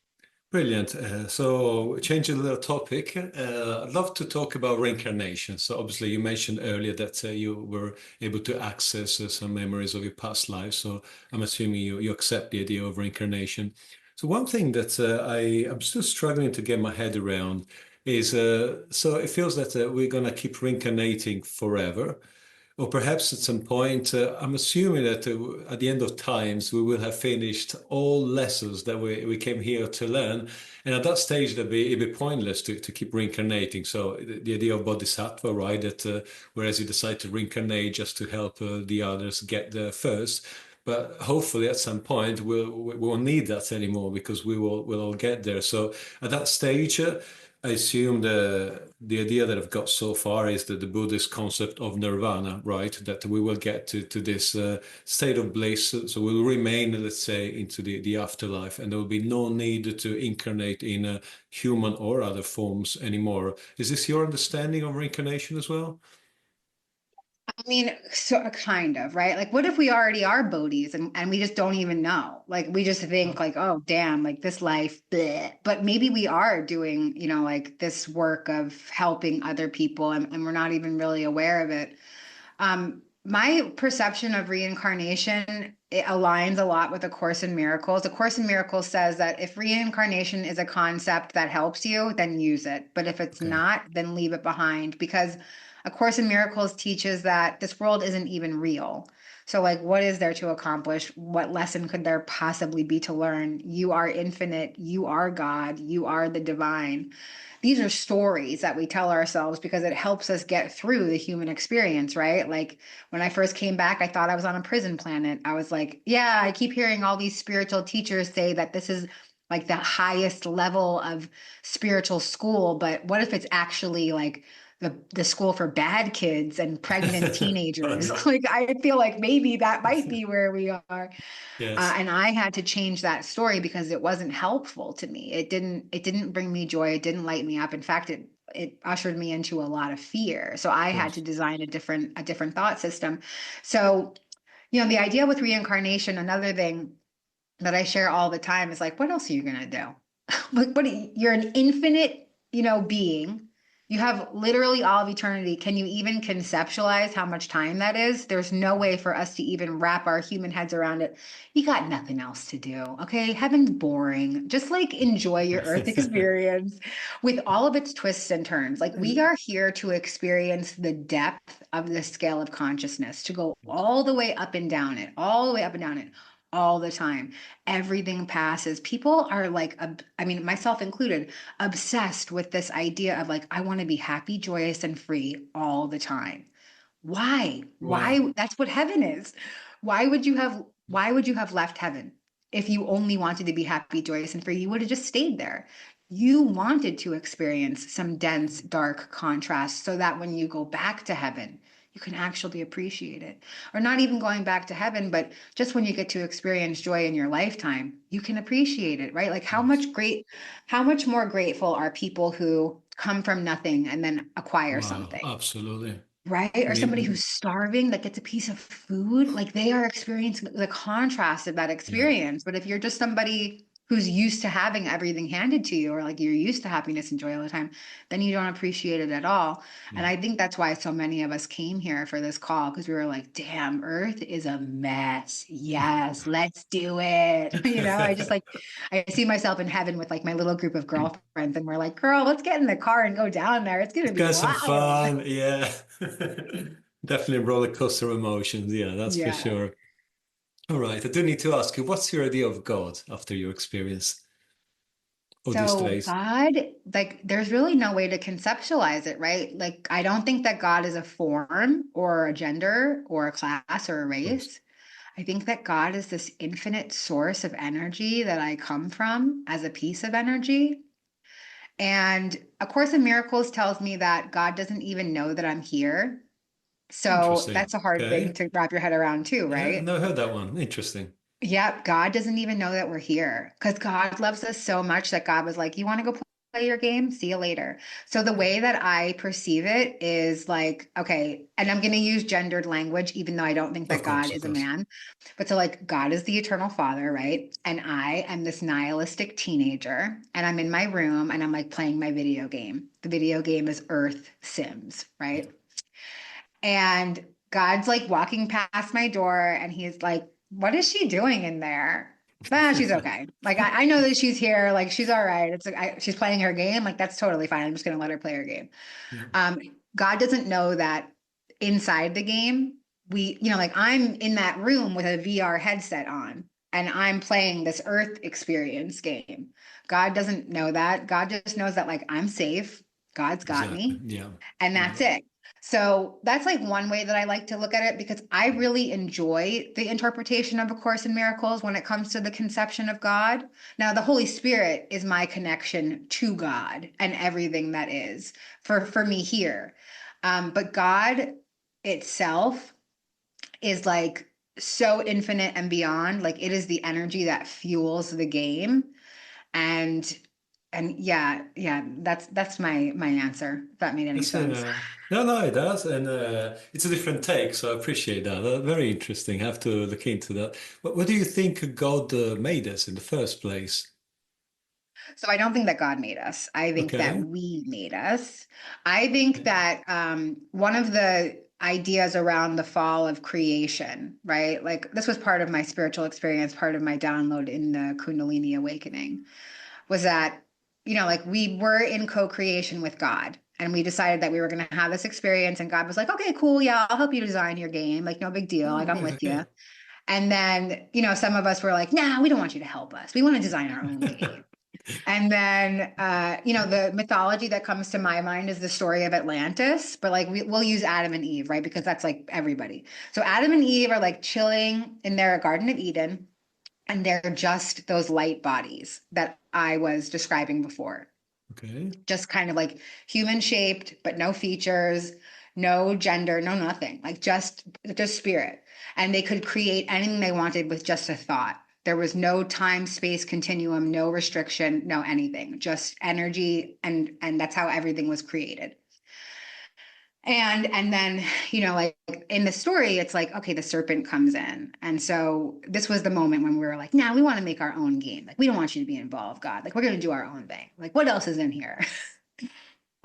Brilliant. So, changing a little topic, I'd love to talk about reincarnation. So, obviously, you mentioned earlier that you were able to access some memories of your past life. So, I'm assuming you accept the idea of reincarnation. So, one thing that I'm still struggling to get my head around is so it feels that we're going to keep reincarnating forever. Or perhaps at some point, I'm assuming that at the end of times, we will have finished all lessons that we came here to learn. And at that stage, it'd be pointless to keep reincarnating. So the idea of bodhisattva, right? That whereas you decide to reincarnate just to help the others get there first. But hopefully at some point, we won't need that anymore because we'll all get there. So at that stage, I assume the idea that I've got so far is that the Buddhist concept of nirvana, right? That we will get to this state of bliss. So we'll remain, let's say, into the afterlife, and there will be no need to incarnate in human or other forms anymore. Is this your understanding of reincarnation as well? I mean, so kind of, right? Like, what if we already are Bodhis and we just don't even know? Like, we just think like, oh, damn, like this life, bleh. But maybe we are doing, like this work of helping other people and we're not even really aware of it. My perception of reincarnation it aligns a lot with A Course in Miracles. A Course in Miracles says that if reincarnation is a concept that helps you, then use it. But if it's not, then leave it behind, because A Course in Miracles teaches that this world isn't even real. So, like, what is there to accomplish? What lesson could there possibly be to learn? You are infinite. You are God. You are the divine. These are stories that we tell ourselves because it helps us get through the human experience, right? Like when I first came back, I thought I was on a prison planet. I was like, yeah, I keep hearing all these spiritual teachers say that this is like the highest level of spiritual school, but what if it's actually like the school for bad kids and pregnant teenagers? Like, I feel like maybe that might be where we are. Yes. And I had to change that story because it wasn't helpful to me. It didn't bring me joy. It didn't light me up. In fact, it ushered me into a lot of fear. So I had to design a different thought system. So, the idea with reincarnation, another thing that I share all the time is like, what else are you gonna do? Like, you're an infinite, being. You have literally all of eternity. Can you even conceptualize how much time that is? There's no way for us to even wrap our human heads around it. You got nothing else to do. Okay. Heaven's boring. Just like enjoy your earth experience with all of its twists and turns. Like, we are here to experience the depth of the scale of consciousness, to go all the way up and down it, all the way up and down it, all the time. Everything passes. People are like, I mean, myself included, obsessed with this idea of like, I want to be happy, joyous, and free all the time. Why? Wow. Why? That's what heaven is. Why would you have left heaven? If you only wanted to be happy, joyous, and free, you would have just stayed there. You wanted to experience some dense, dark contrast so that when you go back to heaven, you can actually appreciate it. Or not even going back to heaven, but just when you get to experience joy in your lifetime, you can appreciate it, right? Like, how much more grateful are people who come from nothing and then acquire Wow. something, Absolutely. right? I Or somebody mean, who's starving that gets a piece of food, like they are experiencing the contrast of that yeah. experience. But if you're just somebody who's used to having everything handed to you, or like you're used to happiness and joy all the time, then you don't appreciate it at all. And Yeah. I think that's why so many of us came here for this call, because we were like, damn, Earth is a mess. Yes, let's do it. I just like, I see myself in heaven with like my little group of girlfriends, and we're like, girl, let's get in the car and go down there. It's going to be Got some wild. fun. Yeah. Definitely roller coaster emotions. Yeah, that's for Yeah. sure. All right. I do need to ask you, what's your idea of God after your experience of these So days? God, like, there's really no way to conceptualize it, right? Like, I don't think that God is a form or a gender or a class or a Of course. race. I think that God is this infinite source of energy that I come from as a piece of energy. And A Course in Miracles tells me that God doesn't even know that I'm here. So Interesting. that's a hard thing Okay. to wrap your head around too, Yeah, right? never heard that one. Interesting. Yep, God doesn't even know that we're here, because God loves us so much that God was like, you want to go play your game? See you later. So the way that I perceive it is like, okay, and I'm going to use gendered language, even though I don't think Of that God course, of is a course. man. But so, like, God is the eternal father, right? And I am this nihilistic teenager, and I'm in my room and I'm like playing my video game. The video game is Earth Sims, right? And God's like walking past my door and he's like, what is she doing in there? Ah, she's okay. Like, I know that she's here. Like, she's all right. It's like, she's playing her game. Like, that's totally fine. I'm just going to let her play her game. Yeah. Um, God doesn't know that inside the game, like, I'm in that room with a VR headset on and I'm playing this Earth experience game. God doesn't know that. God just knows that, like, I'm safe. God's got Exactly. me. Yeah. And Yeah. that's it. So that's like one way that I like to look at it, because I really enjoy the interpretation of A Course in Miracles when it comes to the conception of God. Now, the Holy Spirit is my connection to God and everything that is for me here. But God itself is like so infinite and beyond. Like, it is the energy that fuels the game. And yeah, that's my answer, if that made any That's sense. no, no, it does, and it's a different take, so I appreciate that. Very interesting. I have to look into that. What do you think God made us in the first place? So I don't think that God made us. I think that Okay. we made us. I think that one of the ideas around the fall of creation, right? Like this was part of my spiritual experience, part of my download in the Kundalini awakening, was that, like we were in co-creation with God. And we decided that we were going to have this experience. And God was like, okay, cool. Yeah, I'll help you design your game. Like, no big deal. Like, I'm with you. And then, some of us were like, nah, we don't want you to help us. We want to design our own game. And then, the mythology that comes to my mind is the story of Atlantis, but like we'll use Adam and Eve, right? Because that's like everybody. So Adam and Eve are like chilling in their Garden of Eden, and they're just those light bodies that I was describing before. Okay. Just kind of like human shaped, but no features, no gender, no nothing, like just spirit. And they could create anything they wanted with just a thought. There was no time space continuum, no restriction, no anything, just energy, and that's how everything was created. And then, like in the story, it's like, okay, the serpent comes in. And so this was the moment when we were like, nah, we want to make our own game. Like, we don't want you to be involved, God. Like, we're going to do our own thing. Like, what else is in here?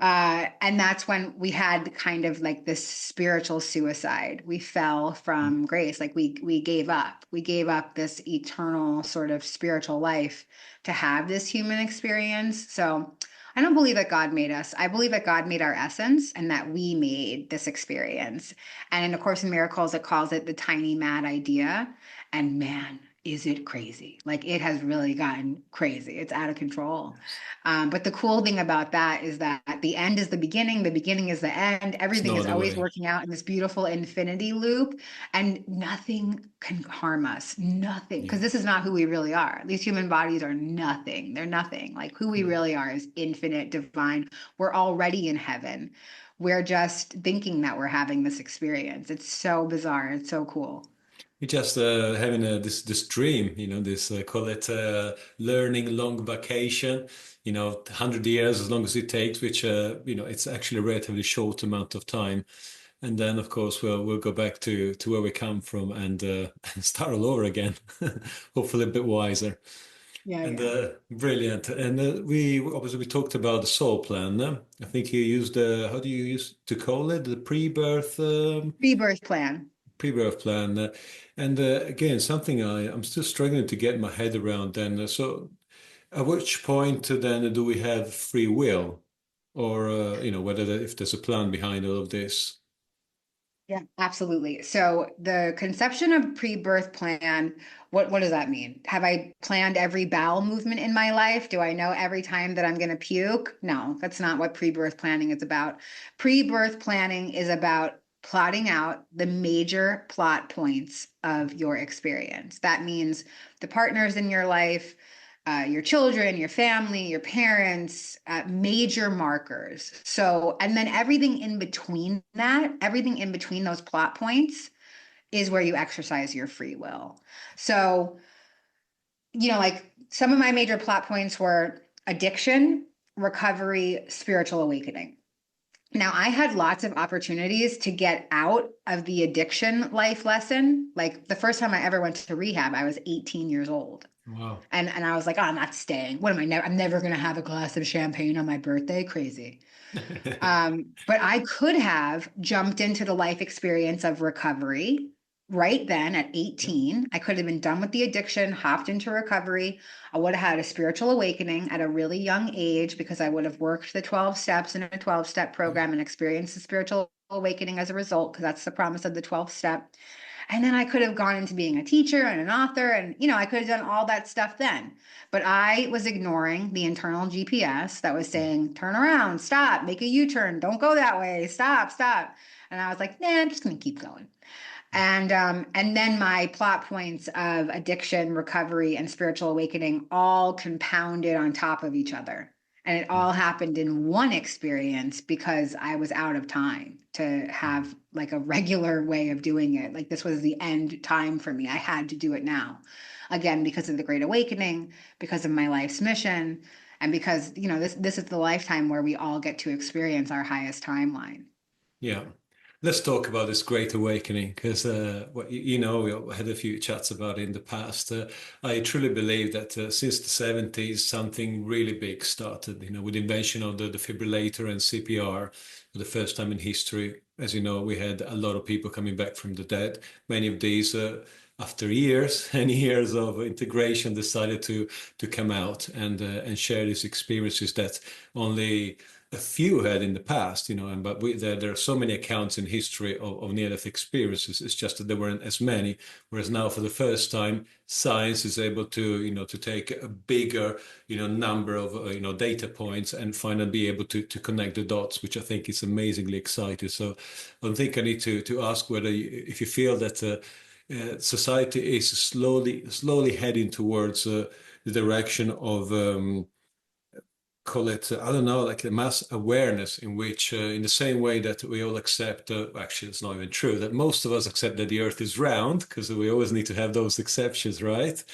And that's when we had kind of like this spiritual suicide. We fell from grace. Like we gave up. We gave up this eternal sort of spiritual life to have this human experience. So I don't believe that God made us. I believe that God made our essence and that we made this experience. And in A Course in Miracles, it calls it the tiny mad idea. And man, is it crazy? Like it has really gotten crazy. It's out of control. But the cool thing about that is that the end is the beginning is the end. Everything is always working out in this beautiful infinity loop, and nothing can harm us. Nothing, because this is not who we really are. These human bodies are nothing. They're nothing. Like who we really are is infinite, divine. We're already in heaven. We're just thinking that we're having this experience. It's so bizarre. It's so cool. We're just having this dream, this call it learning long vacation, 100 years as long as it takes, which it's actually a relatively short amount of time, and then of course we'll go back to where we come from and start all over again, hopefully a bit wiser. Yeah, and yeah. Brilliant. And we talked about the soul plan. I think you used how do you use to call it, the pre-birth Rebirth plan. pre-birth plan. And again, something I'm still struggling to get my head around then. So at which point then do we have free will? Or, if there's a plan behind all of this? Yeah, absolutely. So the conception of pre-birth plan, what does that mean? Have I planned every bowel movement in my life? Do I know every time that I'm going to puke? No, that's not what pre-birth planning is about. Pre-birth planning is about plotting out the major plot points of your experience. That means the partners in your life, your children, your family, your parents, major markers. So, and then everything in between that, everything in between those plot points is where you exercise your free will. So, like some of my major plot points were addiction, recovery, spiritual awakening. Now, I had lots of opportunities to get out of the addiction life lesson. Like the first time I ever went to rehab, I was 18 years old. Wow. And I was like, oh, I'm not staying. What am I? I'm never going to have a glass of champagne on my birthday. Crazy. But I could have jumped into the life experience of recovery right then at 18. I could have been done with the addiction, hopped into recovery. I would have had a spiritual awakening at a really young age because I would have worked the 12 steps in a 12-step program and experienced the spiritual awakening as a result, because that's the promise of the 12th step. And then I could have gone into being a teacher and an author, and I could have done all that stuff then. But I was ignoring the internal GPS that was saying, turn around, stop, make a U-turn, don't go that way, stop. And I was like, nah, I'm just going to keep going. And then my plot points of addiction, recovery, and spiritual awakening all compounded on top of each other. And it all happened in one experience because I was out of time to have like a regular way of doing it. Like this was the end time for me. I had to do it now. Again, because of the Great Awakening, because of my life's mission, and because, this is the lifetime where we all get to experience our highest timeline. Yeah. Let's talk about this great awakening because, you know, we had a few chats about it in the past. I truly believe that since the 70s, something really big started, you know, with the invention of the defibrillator and CPR for the first time in history. As you know, we had a lot of people coming back from the dead. Many of these, after years and years of integration, decided to come out and share these experiences that only a few had in the past, you know, and but there are so many accounts in history of near-death experiences. It's just that there weren't as many. Whereas now, for the first time, science is able to, you know, to take a bigger, you know, number of, you know, data points and finally be able to connect the dots, which I think is amazingly exciting. So, I think I need to ask whether if you feel that society is slowly heading towards the direction of call it, I don't know, like a mass awareness in which, in the same way that we all accept, actually, it's not even true, that most of us accept that the earth is round, because we always need to have those exceptions, right?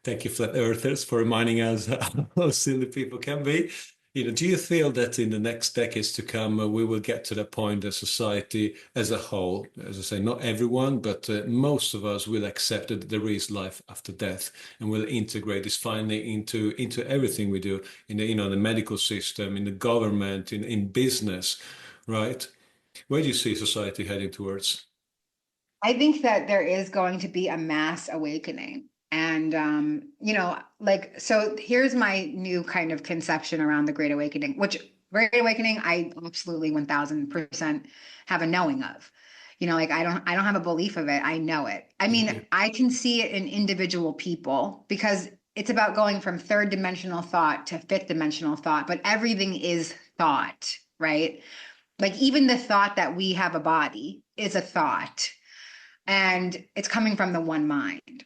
Thank you, flat earthers, for reminding us how silly people can be. You know, do you feel that in the next decades to come, we will get to the point that society as a whole, as I say, not everyone, but most of us will accept that there is life after death, and will integrate this finally into everything we do in the, you know, the medical system, in the government, in business, right? Where do you see society heading towards? I think that there is going to be a mass awakening. And, you know, like, so here's my new kind of conception around the Great Awakening, which Great Awakening, I absolutely 1000% have a knowing of. You know, like I don't have a belief of it. I know it. I Yeah. mean, I can see it in individual people because it's about going from third dimensional thought to fifth dimensional thought, but everything is thought, right? Like even the thought that we have a body is a thought, and it's coming from the one mind.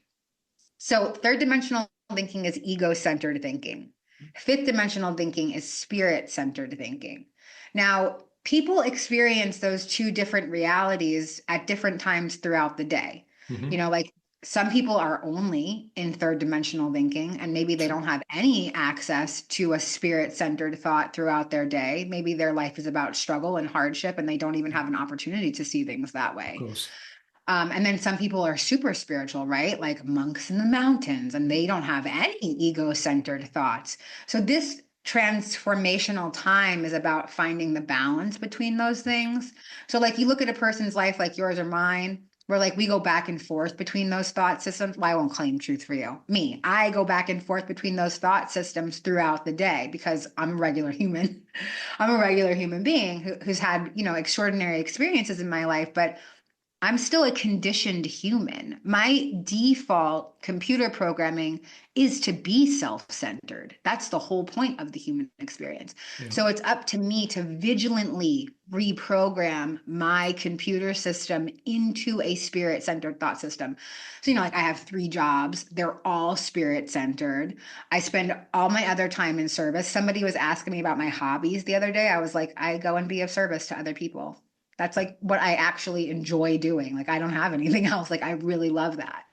So, third dimensional thinking is ego centered thinking. Fifth dimensional thinking is spirit centered thinking. Now, people experience those two different realities at different times throughout the day. You Mhm. know, like some people are only in third dimensional thinking, and maybe they don't have any access to a spirit centered thought throughout their day. Maybe their life is about struggle and hardship, and they don't even have an opportunity to see things that Of way. course. And then some people are super spiritual, right? Like monks in the mountains, and they don't have any ego centered thoughts. So, this transformational time is about finding the balance between those things. So, like, you look at a person's life like yours or mine, where like we go back and forth between those thought systems. Well, I won't claim truth for you. Me, I go back and forth between those thought systems throughout the day because I'm a regular human. I'm a regular human being who's had, you know, extraordinary experiences in my life, but I'm still a conditioned human. My default computer programming is to be self centered. That's the whole point of the human experience. Yeah. So it's up to me to vigilantly reprogram my computer system into a spirit centered thought system. So, you know, like I have 3 jobs, they're all spirit centered. I spend all my other time in service. Somebody was asking me about my hobbies the other day. I was like, I go and be of service to other people. That's like what I actually enjoy doing. Like I don't have anything else. Like I really love that.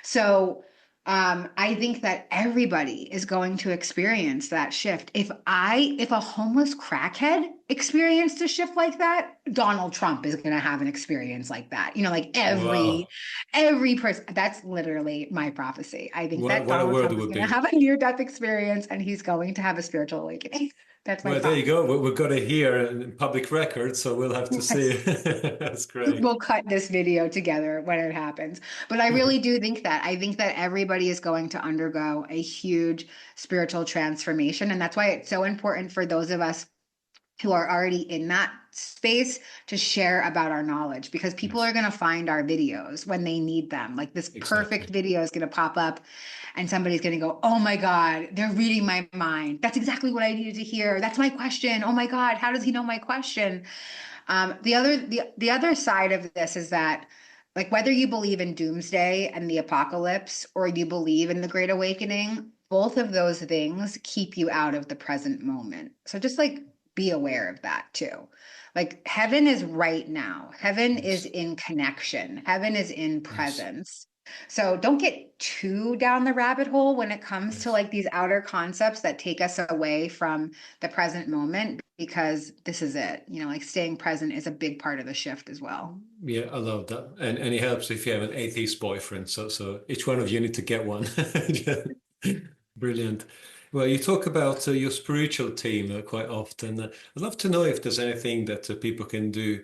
So I think that everybody is going to experience that shift. If a homeless crackhead experienced a shift like that, Donald Trump is going to have an experience like that. You know, like Wow. every person. That's literally my prophecy. I think that What a Donald world it Trump is would going to be. have a near-death experience, and he's going to have a spiritual awakening. That's my Well, there you go. prophecy. We've got it here in public record, so we'll have to see. Yes. That's great. We'll cut this video together when it happens. But I really do think that. I think that everybody is going to undergo a huge spiritual transformation. And that's why it's so important for those of us who are already in that space to share about our knowledge, because people Yes, are going to find our videos when they need them. Like this perfect exactly. video is going to pop up and somebody's going to go, oh my God, they're reading my mind. That's exactly what I needed to hear. That's my question. Oh my God, how does he know my question? The other side of this is that, like, whether you believe in doomsday and the apocalypse or you believe in the Great Awakening, both of those things keep you out of the present moment. So just like be aware of that too. Like heaven is right now. Heaven is Yes, in connection. Heaven is in yes. presence. So don't get too down the rabbit hole when it comes to Yes. like these outer concepts that take us away from the present moment, because this is it. Like staying present is a big part of the shift as well. Yeah, I love that. And it helps if you have an atheist boyfriend. So each one of you need to get one. Yeah. Brilliant. Well, you talk about your spiritual team quite often. I'd love to know if there's anything that people can do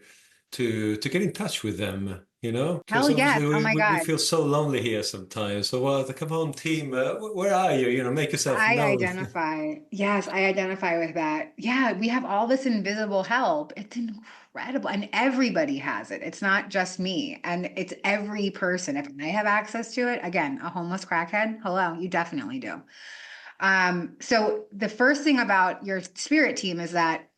to get in touch with them, because Hell yes. obviously Oh we, my we, we God. feel so lonely here sometimes. So, well, come on, team, where are you? Make yourself known. Yes, I identify with that. Yeah, we have all this invisible help. It's incredible. And everybody has it. It's not just me. And it's every person. If I have access to it, again, a homeless crackhead, hello, you definitely do. So the first thing about your spirit team is that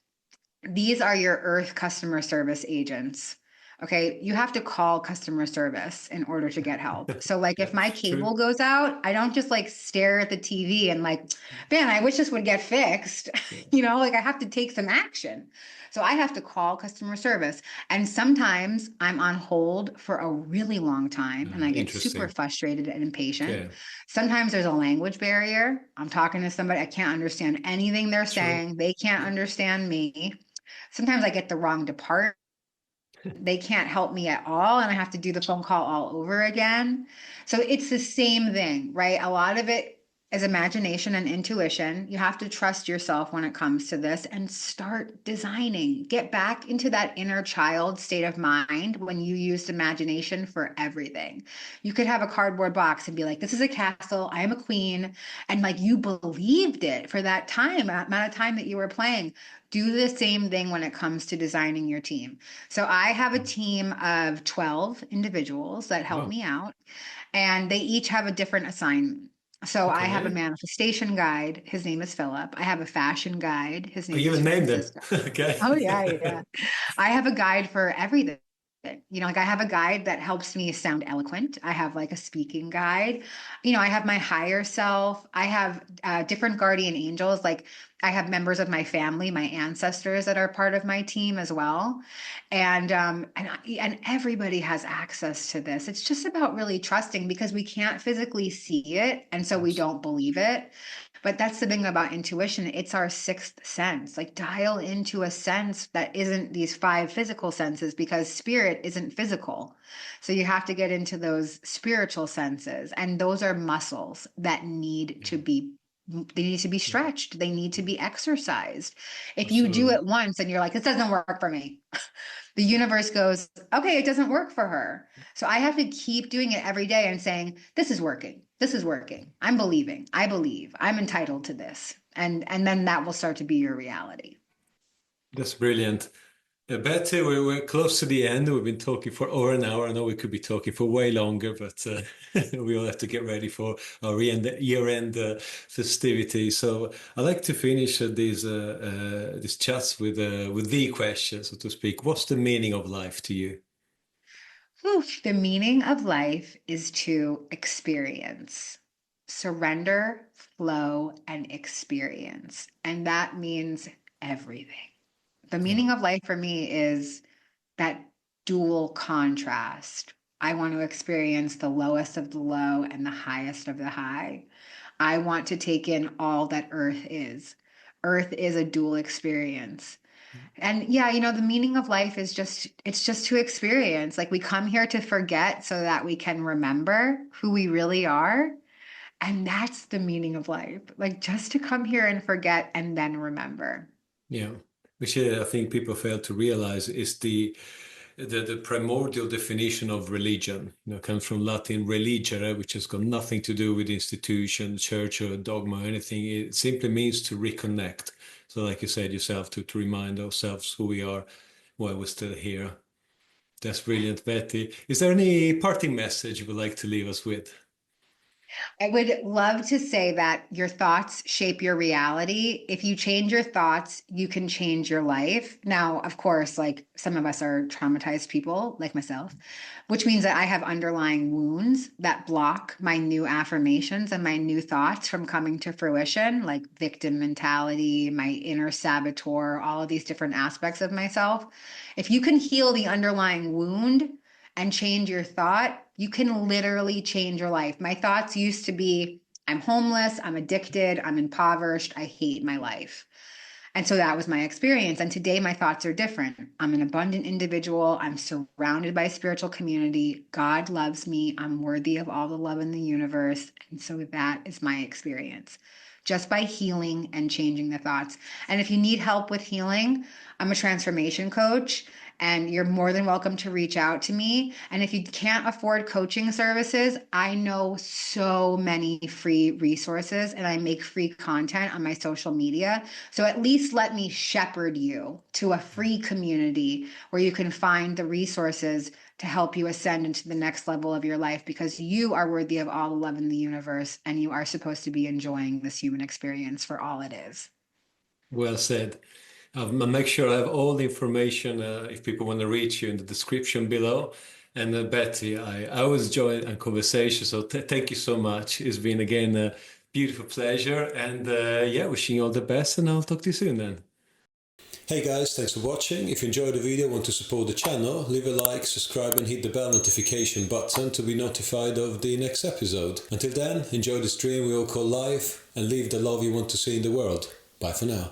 these are your earth customer service agents. Okay, you have to call customer service in order to get help. So like Yeah, if my true. cable goes out, I don't just like stare at the TV and like, man, I wish this would get fixed. Yeah. Like I have to take some action. So I have to call customer service. And sometimes I'm on hold for a really long time and I get super Interesting. frustrated and impatient. Yeah, Sometimes there's a language barrier. I'm talking to somebody, I can't understand anything they're true. saying. They can't understand me. Sometimes I get the wrong department. They can't help me at all, and I have to do the phone call all over again. So it's the same thing, right? A lot of it is imagination and intuition. You have to trust yourself when it comes to this and start designing. Get back into that inner child state of mind when you used imagination for everything. You could have a cardboard box and be like, this is a castle, I am a queen. And like you believed it for that time, amount of time that you were playing. Do the same thing when it comes to designing your team. So I have a team of 12 individuals that help Wow. me out, and they each have a different assignment. So I have a Okay. manifestation guide. His name is Philip. I have a fashion guide. His Oh, name you is even named them. Francisco. Oh, yeah, Okay. yeah. I have a guide for everything. Like I have a guide that helps me sound eloquent. I have like a speaking guide. I have my higher self. I have different guardian angels. Like I have members of my family, my ancestors that are part of my team as well. And everybody has access to this. It's just about really trusting, because we can't physically see it, and so we Yes. don't believe it. But that's the thing about intuition. It's our sixth sense. Like dial into a sense that isn't these five physical senses, because spirit isn't physical. So you have to get into those spiritual senses. And those are muscles that they need to be Yeah. stretched. They need to be exercised. If you do Absolutely. it once and you're like, this doesn't work for me, the universe goes, okay, it doesn't work for her. So I have to keep doing it every day and saying, this is working. This is working. I'm believing. I believe. I'm entitled to this. And then that will start to be your reality. That's brilliant. Betty, we're close to the end. We've been talking for over an hour. I know we could be talking for way longer, but we all have to get ready for our year-end festivities. So I like to finish these chats with the question, so to speak. What's the meaning of life to you? Whew, the meaning of life is to experience, surrender, flow, and experience. And that means everything. The Yeah. meaning of life for me is that dual contrast. I want to experience the lowest of the low and the highest of the high. I want to take in all that Earth is. Earth is a dual experience. And yeah, the meaning of life is it's just to experience. Like we come here to forget so that we can remember who we really are. And that's the meaning of life. Like just to come here and forget and then remember. Yeah, which I think people fail to realize is the primordial definition of religion. Comes from Latin religere, which has got nothing to do with institution, church, or dogma, or anything. It simply means to reconnect. So, like you said yourself, to remind ourselves who we are while we're still here. That's brilliant, Betty. Is there any parting message you would like to leave us with? I would love to say that your thoughts shape your reality. If you change your thoughts, you can change your life. Now, of course, like some of us are traumatized people, like myself, which means that I have underlying wounds that block my new affirmations and my new thoughts from coming to fruition, like victim mentality, my inner saboteur, all of these different aspects of myself. If you can heal the underlying wound, and change your thought, you can literally change your life. My thoughts used to be, I'm homeless, I'm addicted, I'm impoverished, I hate my life. And so that was my experience. And today my thoughts are different. I'm an abundant individual. I'm surrounded by spiritual community. God loves me. I'm worthy of all the love in the universe. And so that is my experience, just by healing and changing the thoughts. And if you need help with healing, I'm a transformation coach, and you're more than welcome to reach out to me. And if you can't afford coaching services, I know so many free resources, and I make free content on my social media. So at least let me shepherd you to a free community where you can find the resources to help you ascend into the next level of your life, because you are worthy of all the love in the universe, and you are supposed to be enjoying this human experience for all it is. Well said. I'll make sure I have all the information if people want to reach you in the description below. And Betty, I always enjoy a conversation, so thank you so much. It's been again a beautiful pleasure, and yeah, wishing you all the best, and I'll talk to you soon then. Hey guys, thanks for watching. If you enjoyed the video and want to support the channel, leave a like, subscribe and hit the bell notification button to be notified of the next episode. Until then, enjoy this dream we all call life and live the love you want to see in the world. Bye for now.